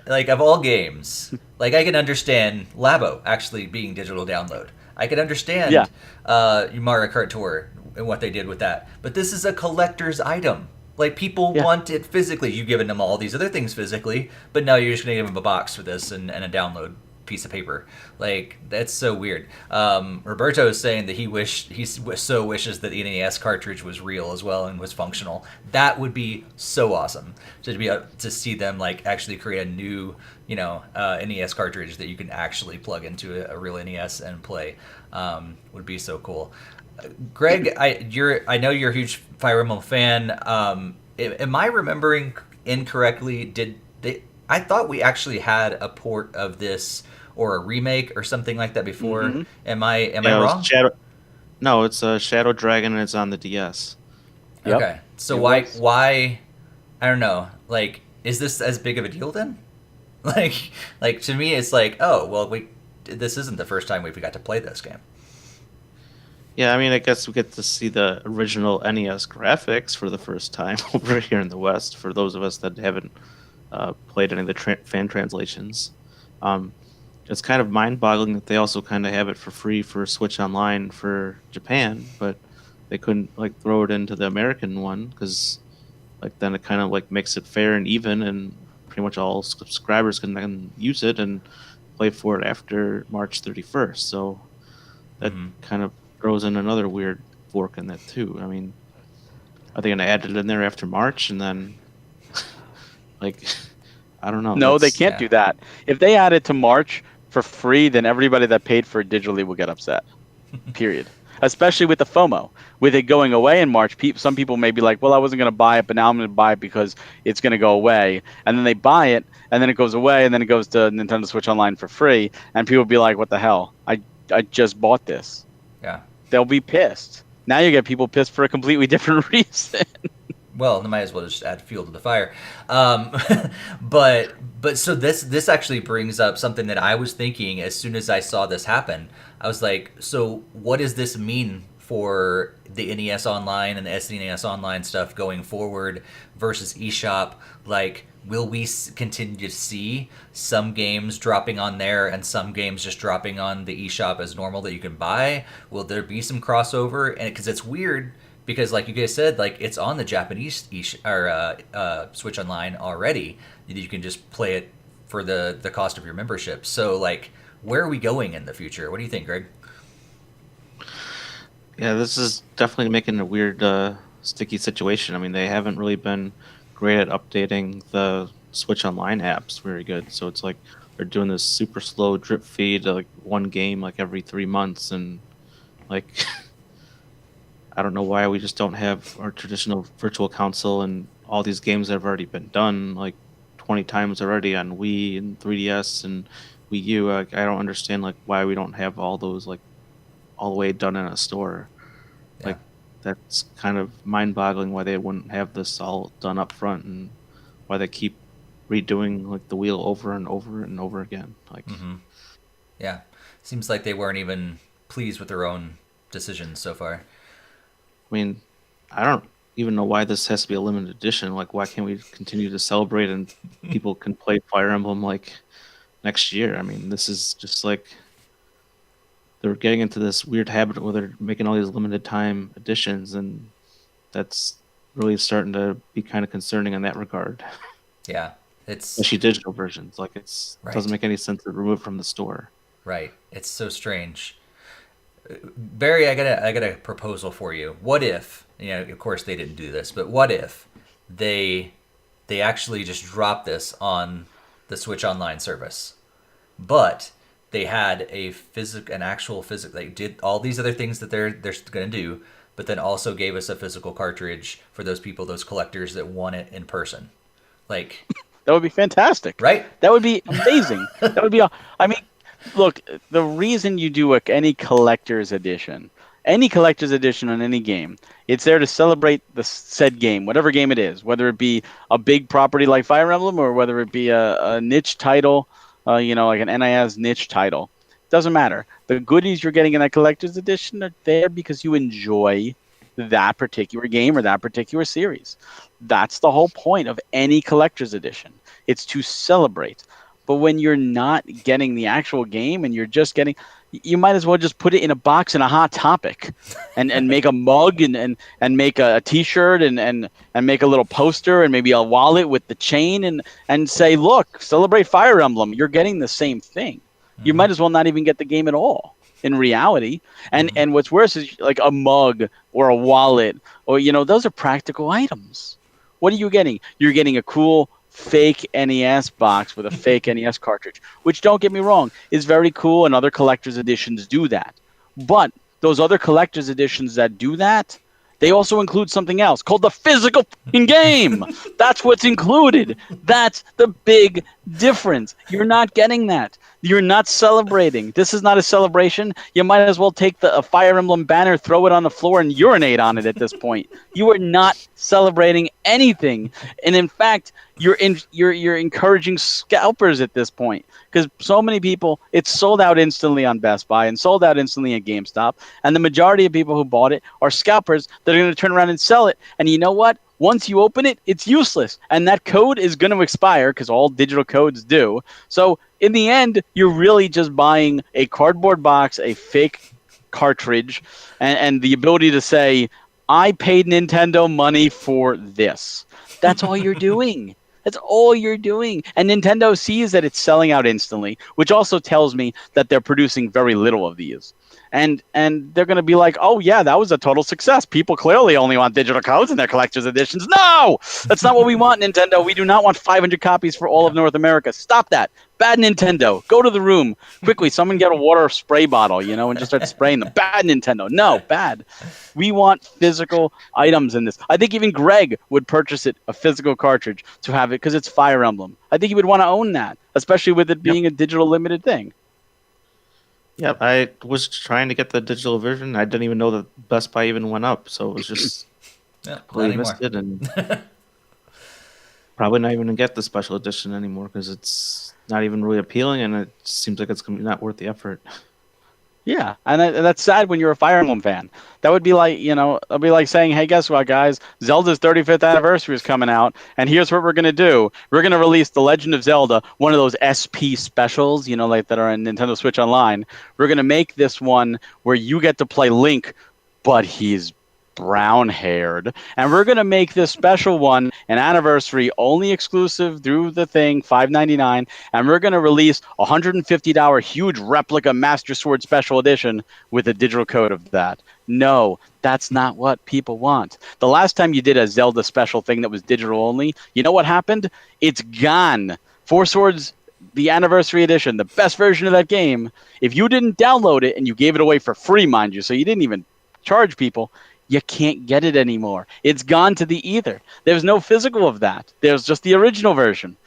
Like of all games, like I can understand Labo actually being digital download. I can understand Mario Kart Tour and what they did with that. But this is a collector's item. Like people want it physically. You've given them all these other things physically, but now you're just gonna give them a box for this and a download piece of paper. Like that's so weird. Roberto is saying that he so wishes that the NES cartridge was real as well and was functional. That would be so awesome to see them like actually create a new NES cartridge that you can actually plug into a real NES and play. Would be so cool. Greg, I know you're a huge Fire Emblem fan. Am I remembering incorrectly? I thought we actually had a port of this or a remake or something like that before. Mm-hmm. Am I wrong? It's Shadow Dragon and it's on the DS. Yep. Okay. So why I don't know. Like, is this as big of a deal then? Like to me it's like, oh, well this isn't the first time we've got to play this game. Yeah, I mean, I guess we get to see the original NES graphics for the first time over here in the West for those of us that haven't played any of the fan translations. It's kind of mind-boggling that they also kind of have it for free for Switch Online for Japan, but they couldn't like throw it into the American one because like then it kind of like makes it fair and even, and pretty much all subscribers can then use it and play for it after March 31st. So that kind of throws in another weird fork in that too. I mean, are they going to add it in there after March and then like, I don't know. No, they can't do that. If they add it to March for free, then everybody that paid for it digitally will get upset. Period. Especially with the FOMO. With it going away in March, some people may be like, well, I wasn't going to buy it, but now I'm going to buy it because it's going to go away. And then they buy it, and then it goes away, and then it goes to Nintendo Switch Online for free. And people will be like, what the hell? I just bought this. Yeah. They'll be pissed. Now you get people pissed for a completely different reason. Well, they might as well just add fuel to the fire. But so this actually brings up something that I was thinking as soon as I saw this happen. I was like, so what does this mean for the NES Online and the SNES Online stuff going forward versus eShop? Like, will we continue to see some games dropping on there and some games just dropping on the eShop as normal that you can buy? Will there be some crossover? And because it's weird, because like you guys said, like it's on the Japanese Switch Online already. You can just play it for the cost of your membership. So like, where are we going in the future? What do you think, Greg? Yeah, this is definitely making a weird, sticky situation. I mean, they haven't really been great at updating the Switch Online apps very good. So it's like they're doing this super slow drip feed, like one game like every 3 months, and like I don't know why we just don't have our traditional virtual console and all these games that have already been done like 20 times already on Wii and 3DS and Wii U. Like, I don't understand like why we don't have all those like all the way done in a store. Yeah. Like that's kind of mind-boggling why they wouldn't have this all done up front and why they keep redoing like the wheel over and over and over again. Like, Yeah, seems like they weren't even pleased with their own decisions so far. I mean, I don't even know why this has to be a limited edition. Like, why can't we continue to celebrate and people can play Fire Emblem like next year? I mean, this is just like they're getting into this weird habit where they're making all these limited time editions, and that's really starting to be kind of concerning in that regard. Yeah, it's Especially digital versions. Like, it Right. doesn't make any sense to remove it from the store. right. It's so strange. Barry, I got a proposal for you. What if, of course they didn't do this, but what if they actually just dropped this on the Switch Online service, but they had an actual physical, they did all these other things that they're going to do, but then also gave us a physical cartridge for those people, those collectors that want it in person. Like, That would be fantastic. right? That would be amazing. That would be. I mean, look, the reason you do any collector's edition on any game, it's there to celebrate the said game, whatever game it is, whether it be a big property like Fire Emblem or whether it be a niche title, like an NIS niche title. Doesn't matter. The goodies you're getting in that collector's edition are there because you enjoy that particular game or that particular series. That's the whole point of any collector's edition. It's to celebrate. But when you're not getting the actual game and you're just getting, you might as well just put it in a box in a Hot Topic and make a mug and make a t-shirt and make a little poster and maybe a wallet with the chain and say, look, celebrate Fire Emblem. You're getting the same thing. You might as well not even get the game at all in reality. And what's worse is like a mug or a wallet or, those are practical items. What are you getting? You're getting a cool fake NES box with a fake NES cartridge, which, don't get me wrong, is very cool, and other collector's editions do that. But those other collector's editions that do that, they also include something else called the physical game. That's what's included. That's the big difference. You're not getting that. You're not celebrating. This is not a celebration. You might as well take a Fire Emblem banner, throw it on the floor, and urinate on it at this point. You are not celebrating anything. And in fact, you're encouraging scalpers at this point, because so many people, it's sold out instantly on Best Buy and sold out instantly at GameStop. And the majority of people who bought it are scalpers that are going to turn around and sell it. And you know what? Once you open it, it's useless. And that code is going to expire, because all digital codes do. So in the end, you're really just buying a cardboard box, a fake cartridge, and the ability to say, I paid Nintendo money for this. That's all you're doing. That's all you're doing. And Nintendo sees that it's selling out instantly, which also tells me that they're producing very little of these. And they're going to be like, oh, yeah, that was a total success. People clearly only want digital codes in their collector's editions. No, that's not what we want, Nintendo. We do not want 500 copies for all of North America. Stop that. Bad Nintendo. Go to the room. Quickly, someone get a water spray bottle, and just start spraying them. Bad Nintendo. No, bad. We want physical items in this. I think even Greg would purchase a physical cartridge to have it because it's Fire Emblem. I think he would want to own that, especially with it being a digital limited thing. Yep, I was trying to get the digital version. I didn't even know that Best Buy even went up, so it was just completely missed it, and probably not even gonna get the special edition anymore because it's not even really appealing, and it seems like it's gonna be not worth the effort. Yeah, and that's sad when you're a Fire Emblem fan. That would be like, it'd be like saying, "Hey, guess what, guys? Zelda's 35th anniversary is coming out, and here's what we're gonna do. We're gonna release The Legend of Zelda, one of those SP specials, like that are on Nintendo Switch Online. We're gonna make this one where you get to play Link, but he's brown haired, and we're gonna make this special one an anniversary only exclusive through the thing, $5.99, and we're gonna release a $150 huge replica Master Sword Special Edition with a digital code of that." No, that's not what people want. The last time you did a Zelda special thing that was digital only, you know what happened? It's gone. Four Swords, the anniversary edition, the best version of that game. If you didn't download it and you gave it away for free, mind you, so you didn't even charge people, you can't get it anymore. It's gone to the ether. There's no physical of that. There's just the original version.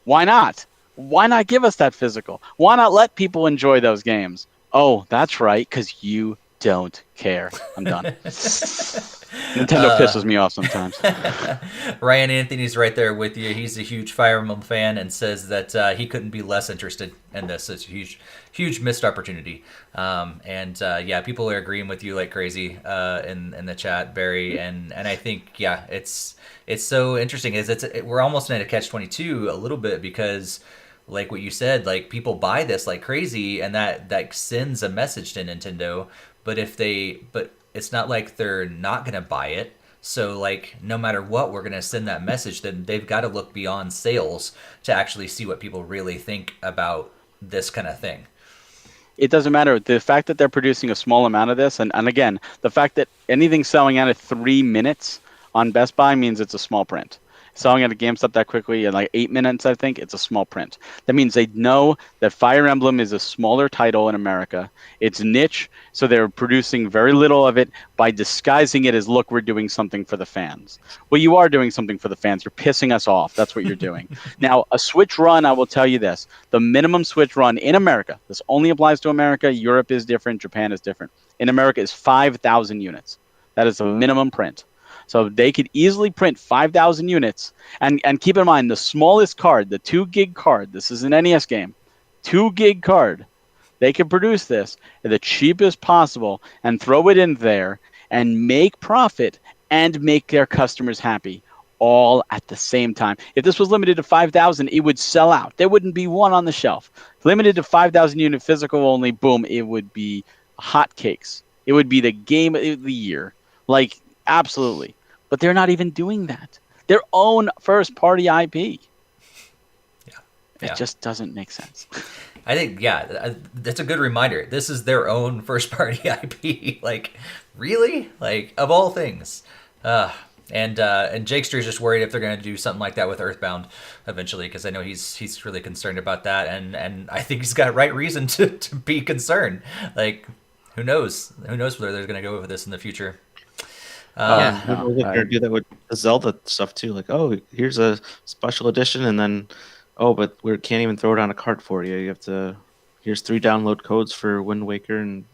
Why not? Why not give us that physical? Why not let people enjoy those games? Oh, that's right, because you don't care. I'm done. Nintendo pisses me off sometimes. Ryan Anthony's right there with you. He's a huge Fire Emblem fan and says that he couldn't be less interested in this. It's a huge missed opportunity. Yeah, people are agreeing with you like crazy in the chat, Barry. And I think, yeah, it's so interesting. We're almost in a catch-22 a little bit because, like what you said, like people buy this like crazy, and that sends a message to Nintendo. But it's not like they're not gonna buy it. So like no matter what, we're gonna send that message. Then they've got to look beyond sales to actually see what people really think about this kind of thing. It doesn't matter. The fact that they're producing a small amount of this, and again, the fact that anything selling out of 3 minutes on Best Buy means it's a small print. Selling at a GameStop that quickly in like 8 minutes, I think, it's a small print. That means they know that Fire Emblem is a smaller title in America. It's niche, so they're producing very little of it by disguising it as, look, we're doing something for the fans. Well, you are doing something for the fans. You're pissing us off. That's what you're doing. Now, a Switch run, I will tell you this. The minimum Switch run in America, this only applies to America. Europe is different. Japan is different. In America is 5,000 units. That is the minimum print. So they could easily print 5,000 units. And keep in mind, the smallest card, the 2 gig card, this is an NES game, 2 gig card, they could produce this at the cheapest possible and throw it in there and make profit and make their customers happy all at the same time. If this was limited to 5,000, it would sell out. There wouldn't be one on the shelf. Limited to 5,000 unit physical only, boom, it would be hotcakes. It would be the game of the year. Like, absolutely. But they're not even doing that. Their own first-party IP. Yeah. It just doesn't make sense. I think, yeah, that's a good reminder. This is their own first-party IP. Like, really? Like, of all things. And Jakester's just worried if they're going to do something like that with Earthbound eventually, because I know he's really concerned about that, and I think he's got right reason to be concerned. Like, who knows? Who knows where they're going to go with this in the future? They're going to do that with the Zelda stuff too. Like, oh, here's a special edition, and then, oh, but we can't even throw it on a cart for you. You have to. Here's 3 download codes for Wind Waker and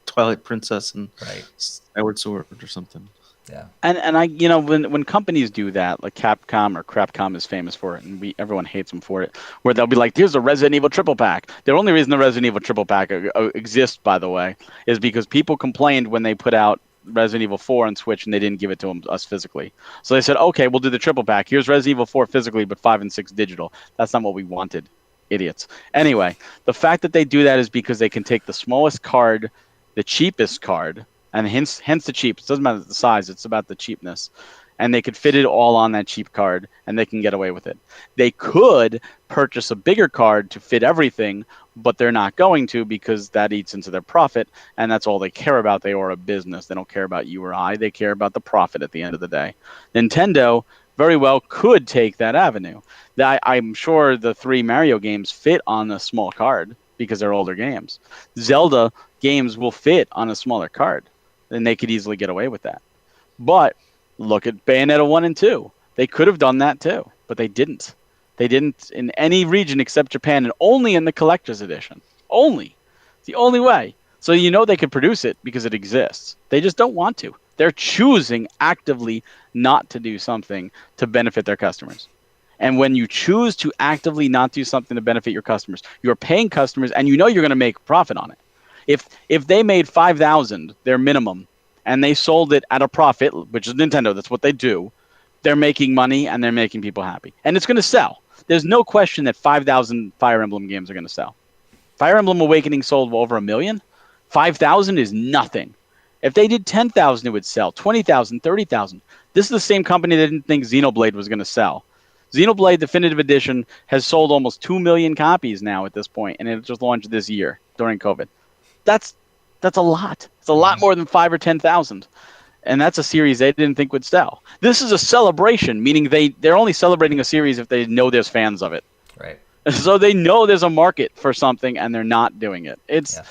Twilight Princess and Skyward Sword or something. Yeah. And I, when companies do that, like Capcom or Crapcom is famous for it, and everyone hates them for it, where they'll be like, here's a Resident Evil triple pack. The only reason the Resident Evil triple pack exists, by the way, is because people complained when they put out Resident Evil 4 on Switch and they didn't give it to us physically. So they said, okay, we'll do the triple pack. Here's Resident Evil 4 physically, but 5 and 6 digital. That's not what we wanted. Idiots. Anyway, the fact that they do that is because they can take the smallest card, the cheapest card, and hence the cheap. It doesn't matter the size. It's about the cheapness. And they could fit it all on that cheap card, and they can get away with it. They could purchase a bigger card to fit everything, but they're not going to because that eats into their profit, and that's all they care about. They are a business. They don't care about you or I. They care about the profit at the end of the day. Nintendo very well could take that avenue. I'm sure the 3 Mario games fit on a small card because they're older games. Zelda games will fit on a smaller card, and they could easily get away with that. But look at Bayonetta 1 and 2. They could have done that too, but they didn't. They didn't in any region except Japan, and only in the collector's edition. Only. It's the only way. So they could produce it because it exists. They just don't want to. They're choosing actively not to do something to benefit their customers. And when you choose to actively not do something to benefit your customers, you're paying customers, and you're going to make a profit on it. If they made 5,000 their minimum and they sold it at a profit, which is Nintendo, that's what they do. They're making money and they're making people happy, and it's going to sell. There's no question that 5,000 Fire Emblem games are going to sell. Fire Emblem Awakening sold over 1 million. 5,000 is nothing. If they did 10,000, it would sell. 20,000, 30,000. This is the same company that didn't think Xenoblade was going to sell. Xenoblade Definitive Edition has sold almost 2 million copies now at this point, and it just launched this year during COVID. That's a lot. It's a lot more than 5 or 10,000. And that's a series they didn't think would sell. This is a celebration, meaning they're only celebrating a series if they know there's fans of it. Right. So they know there's a market for something, and they're not doing it. It's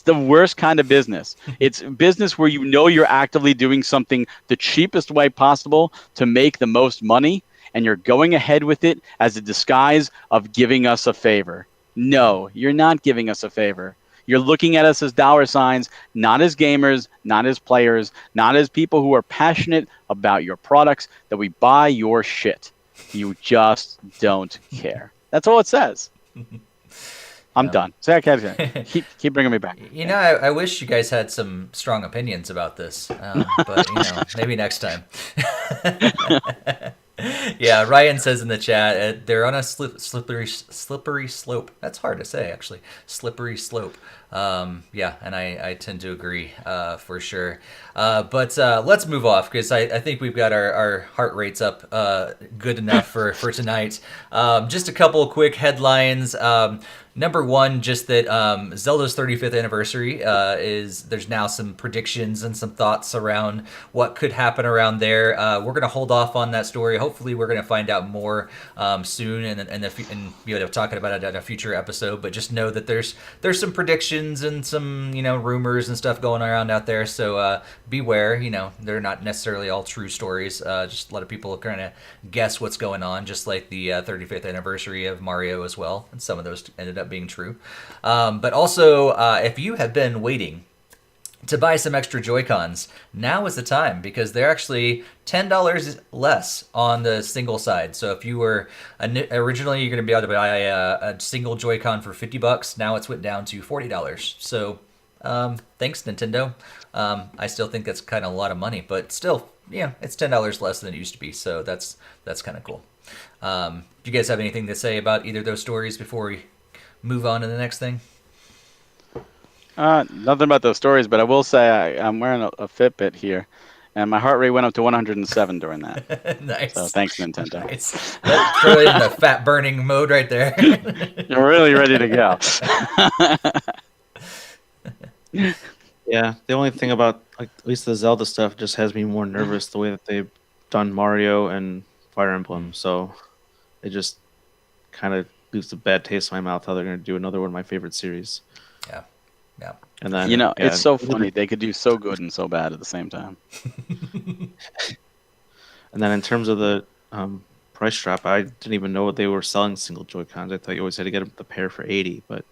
the worst kind of business. It's business where you know you're actively doing something the cheapest way possible to make the most money, and you're going ahead with it as a disguise of giving us a favor. No, you're not giving us a favor. You're looking at us as dollar signs, not as gamers, not as players, not as people who are passionate about your products, that we buy your shit. You just don't care. That's all it says. I'm done. So I can't keep bringing me back. You know, I wish you guys had some strong opinions about this, but maybe next time. Yeah, Ryan says in the chat, they're on a slippery slope. That's hard to say, actually. Slippery slope. Yeah, and I tend to agree for sure. But let's move off, because I think we've got our heart rates up good enough for tonight. Just a couple of quick headlines. Number one, just that Zelda's 35th anniversary there's now some predictions and some thoughts around what could happen around there. We're going to hold off on that story. Hopefully we're going to find out more soon and be able to talk about it at a future episode. But just know that there's some predictions and some rumors and stuff going around out there. So beware. They're not necessarily all true stories. Just a lot of people kind of guess what's going on, just like the 35th anniversary of Mario as well. And some of those ended up being true. But also, if you have been waiting to buy some extra Joy-Cons, now is the time, because they're actually $10 less on the single side. So if you were originally you're going to be able to buy a single Joy-Con for $50, now it's went down to $40. So thanks, Nintendo. I still think that's kind of a lot of money, but still, it's $10 less than it used to be. So that's kind of cool. Do you guys have anything to say about either of those stories before we move on to the next thing? Nothing about those stories, but I will say I'm wearing a Fitbit here, and my heart rate went up to 107 during that. Nice. So thanks, Nintendo. Nice. That's really in the fat burning mode right there. You're really ready to go. Yeah, the only thing about at least the Zelda stuff just has me more nervous, the way that they've done Mario and Fire Emblem. So it just kind of leaves a bad taste in my mouth how they're going to do another one of my favorite series. Yeah. And then it's so funny. They could do so good and so bad at the same time. And then in terms of the price drop, I didn't even know what they were selling single Joy-Cons. I thought you always had to get the pair for $80, but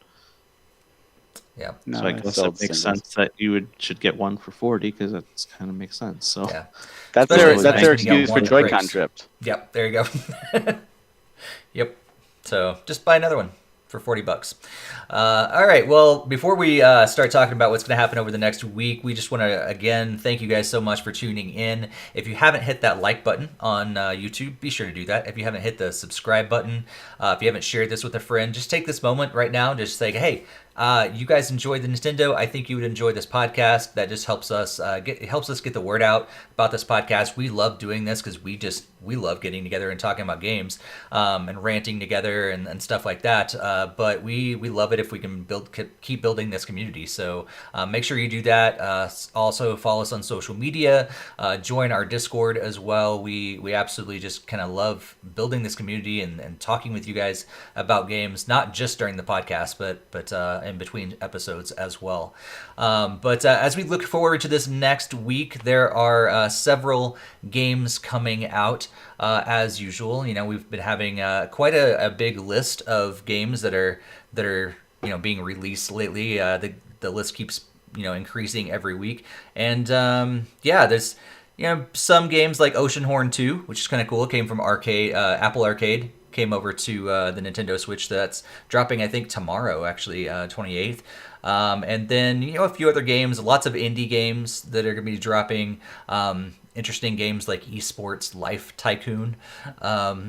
yeah. No, so I guess it makes sense that you should get one for $40, because that kind of makes sense. So yeah. That's their excuse for Joy-Con trips. Yep, there you go. Yep. So just buy another one for $40. All right. Well, before we start talking about what's going to happen over the next week, we just want to again thank you guys so much for tuning in. If you haven't hit that like button on YouTube, be sure to do that. If you haven't hit the subscribe button, if you haven't shared this with a friend, just take this moment right now and just say, hey, you guys enjoyed the Nintendo. I think you would enjoy this podcast. That just helps us get the word out about this podcast. We love doing this because we love getting together and talking about games and ranting together and stuff like that. But we love it if we can keep building this community. So make sure you do that. Also follow us on social media. Join our Discord as well. We absolutely just kind of love building this community and talking with you guys about games, not just during the podcast, but in between episodes as well. But as we look forward to this next week, there are several games coming out as usual. We've been having quite a big list of games that are being released lately. The list keeps increasing every week, and there's some games like Oceanhorn 2, which is kind of cool. It came from Apple Arcade. came over to the Nintendo Switch. That's dropping, I think, tomorrow, actually, 28th. And then, a few other games, lots of indie games that are going to be dropping. Interesting games like Esports Life Tycoon,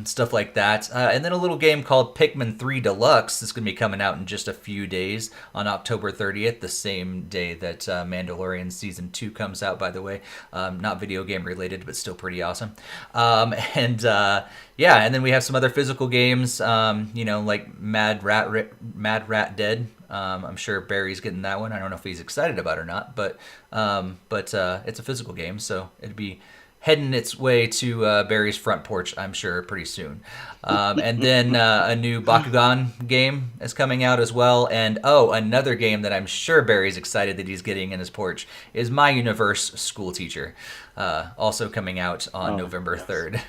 stuff like that. And then a little game called Pikmin 3 Deluxe is going to be coming out in just a few days on October 30th, the same day that Mandalorian Season 2 comes out, by the way. Not video game related, but still pretty awesome. And then we have some other physical games, like Mad Rat Dead. I'm sure Barry's getting that one. I don't know if he's excited about it or not, but it's a physical game, so it'd be heading its way to Barry's front porch, I'm sure, pretty soon. And then a new Bakugan game is coming out as well. And another game that I'm sure Barry's excited that he's getting in his porch is My Universe School Teacher, also coming out on November 3rd.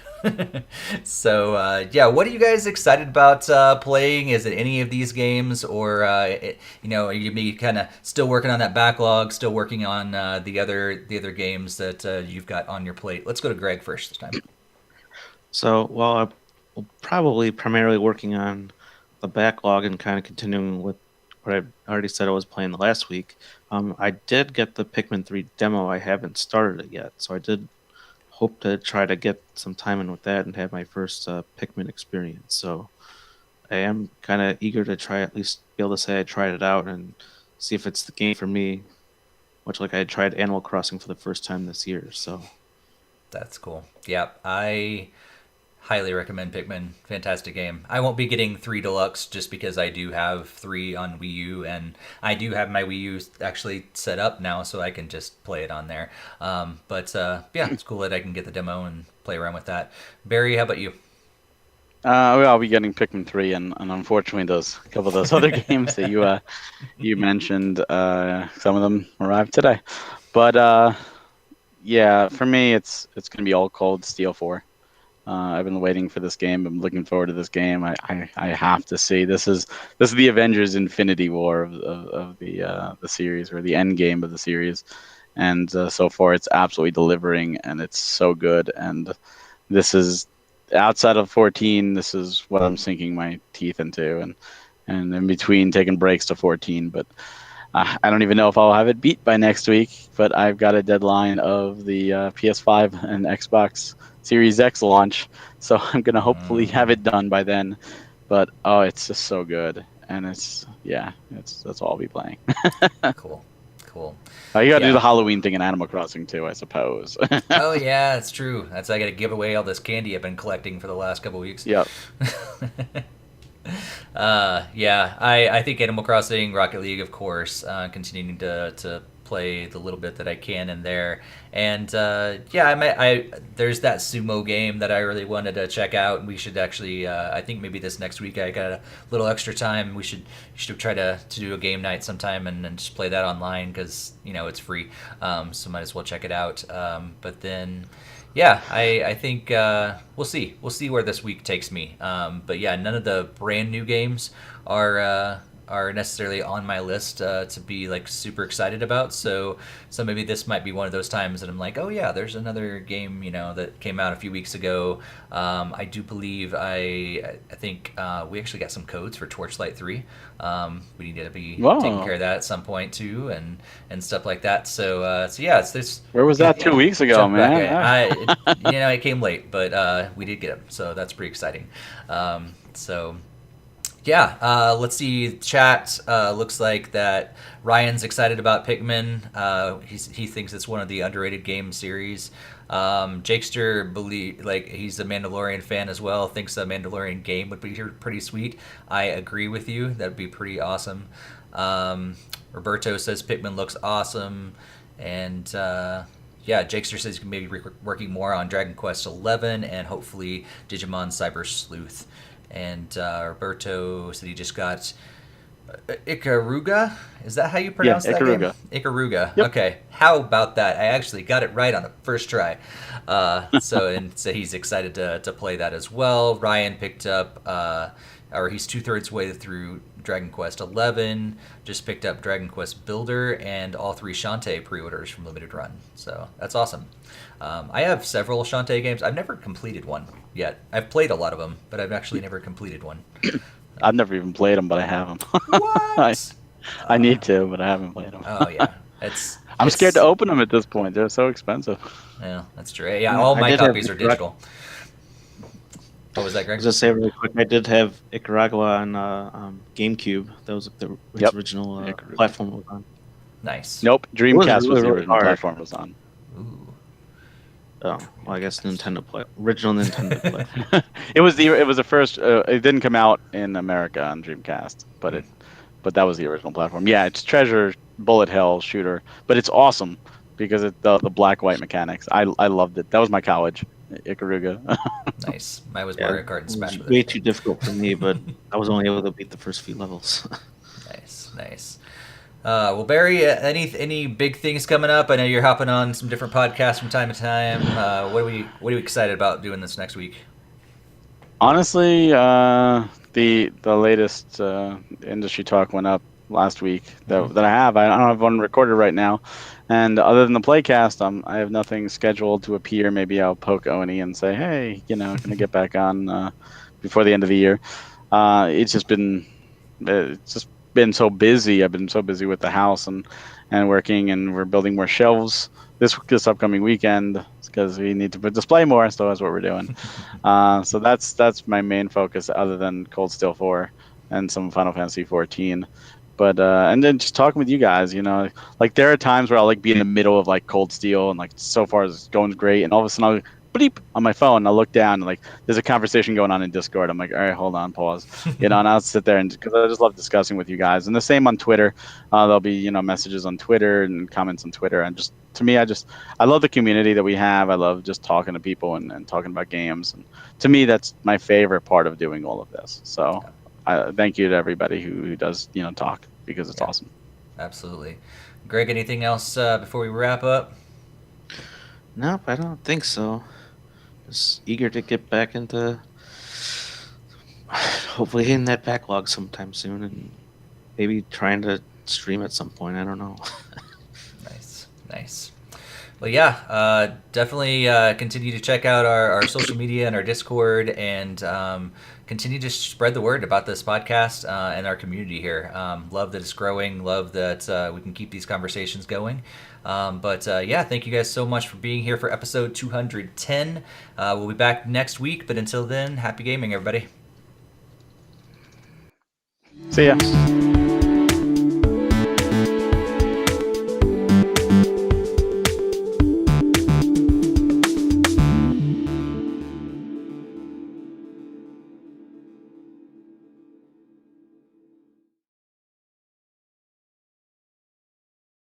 So what are you guys excited about playing? Is it any of these games, or are you maybe kind of still working on that backlog, still working on the other games that you've got on your plate? Let's go to Greg first this time. So, I'm probably primarily working on the backlog and kind of continuing with what I already said I was playing the last week. I did get the Pikmin 3 demo. I haven't started it yet, so I did hope to try to get some time in with that and have my first Pikmin experience. So I am kind of eager to try, at least be able to say I tried it out and see if it's the game for me, much like I tried Animal Crossing for the first time this year. So that's cool. Yeah, I highly recommend Pikmin. Fantastic game. I won't be getting 3 Deluxe just because I do have 3 on Wii U, and I do have my Wii U actually set up now, so I can just play it on there. It's cool that I can get the demo and play around with that. Barry, how about you? I'll be getting Pikmin 3, and unfortunately, a couple of those other games that you mentioned, some of them arrived today. But for me, it's going to be all called Steel 4. I've been waiting for this game. I'm looking forward to this game. I have to see. This is the Avengers Infinity War of the series, or the end game of the series, and so far it's absolutely delivering, and it's so good. And this is outside of 14. This is what I'm sinking my teeth into, and in between taking breaks to 14. But I don't even know if I'll have it beat by next week. But I've got a deadline of the PS5 and Xbox Series X launch, so I'm gonna hopefully have it done by then. But it's just so good, and that's all I'll be playing. Cool. You gotta do the Halloween thing in Animal Crossing too, I suppose. Oh yeah, that's true. I gotta give away all this candy I've been collecting for the last couple weeks. Yep. I think Animal Crossing, Rocket League, of course, continuing to play the little bit that I can in there. And there's that sumo game that I really wanted to check out. We should actually, I think maybe this next week I got a little extra time. We should try to do a game night sometime and just play that online, because it's free. So might as well check it out. But then I think we'll see where this week takes me. But none of the brand new games are necessarily on my list to be like super excited about. So maybe this might be one of those times that I'm like, oh yeah, there's another game that came out a few weeks ago. I do believe I think we actually got some codes for Torchlight 3. We need to be taking care of that at some point too, and stuff like that. So it's this. Where was that 2 weeks ago, man? It came late, but we did get them, so that's pretty exciting. Let's see. Chat looks like that Ryan's excited about Pikmin. He thinks it's one of the underrated game series. Jakester he's a Mandalorian fan as well. Thinks a Mandalorian game would be pretty sweet. I agree with you. That'd be pretty awesome. Roberto says Pikmin looks awesome, and Jakester says he's gonna be working more on Dragon Quest XI and hopefully Digimon Cyber Sleuth. And Roberto said he just got Ikaruga. Is that how you pronounce that game? Ikaruga. Yep. Okay. How about that? I actually got it right on the first try. So he's excited to play that as well. Ryan picked up or he's 2/3 way through Dragon Quest 11. Just picked up Dragon Quest Builder and all 3 Shantae pre-orders from Limited Run. So that's awesome. I have several Shantae games. I've never completed one yet. I've played a lot of them, but I've actually never completed one. I've never even played them, but I have them. What? I need to, but I haven't played them. Oh yeah, I'm scared to open them at this point. They're so expensive. Yeah, that's true. Yeah, all my copies are digital. What was that, Greg? I was just say really quick. I did have Nicaragua on GameCube. That was the original platform it was on. Nice. Nope, Dreamcast was the really original hard. platform it was on. Ooh. Oh, well, I guess original Nintendo platform. It was the first. It didn't come out in America on Dreamcast, but that was the original platform. Yeah, it's Treasure bullet hell shooter, but it's awesome because the black white mechanics. I loved it. That was my college, Ikaruga. Nice. Mine was Mario Kart and Smash It was Bros. way too difficult for me, but I was only able to beat the first few levels. Nice. Well, Barry, any big things coming up? I know you're hopping on some different podcasts from time to time. What are we excited about doing this next week? Honestly, the latest industry talk went up last week that I have. I don't have one recorded right now, and other than the playcast, I have nothing scheduled to appear. Maybe I'll poke Oni and say, hey, can I get back on before the end of the year? It's just been so busy. I've been so busy with the house and working, and we're building more shelves this upcoming weekend because we need to display more. So that's what we're doing. So that's my main focus, other than Cold Steel 4 and some Final Fantasy 14. But and then just talking with you guys, like there are times where I'll like be in the middle of like Cold Steel and like so far it's going great, and all of a sudden I'll bleep on my phone. And I'll look down and like there's a conversation going on in Discord. I'm like, all right, hold on, pause, and I'll sit there and because I just love discussing with you guys. And the same on Twitter. There'll be messages on Twitter and comments on Twitter. And just to me, I love the community that we have. I love just talking to people and talking about games. And to me, that's my favorite part of doing all of this. So thank you to everybody who does talk because it's awesome. Absolutely. Greg, anything else before we wrap up? Nope, I don't think so. Just eager to get back into hopefully hitting that backlog sometime soon and maybe trying to stream at some point. I don't know. Nice. Well, yeah, definitely continue to check out our social media and our Discord, and continue to spread the word about this podcast and our community here. Love that it's growing. Love that we can keep these conversations going. But thank you guys so much for being here for episode 210. We'll be back next week, but until then, happy gaming, everybody. See ya.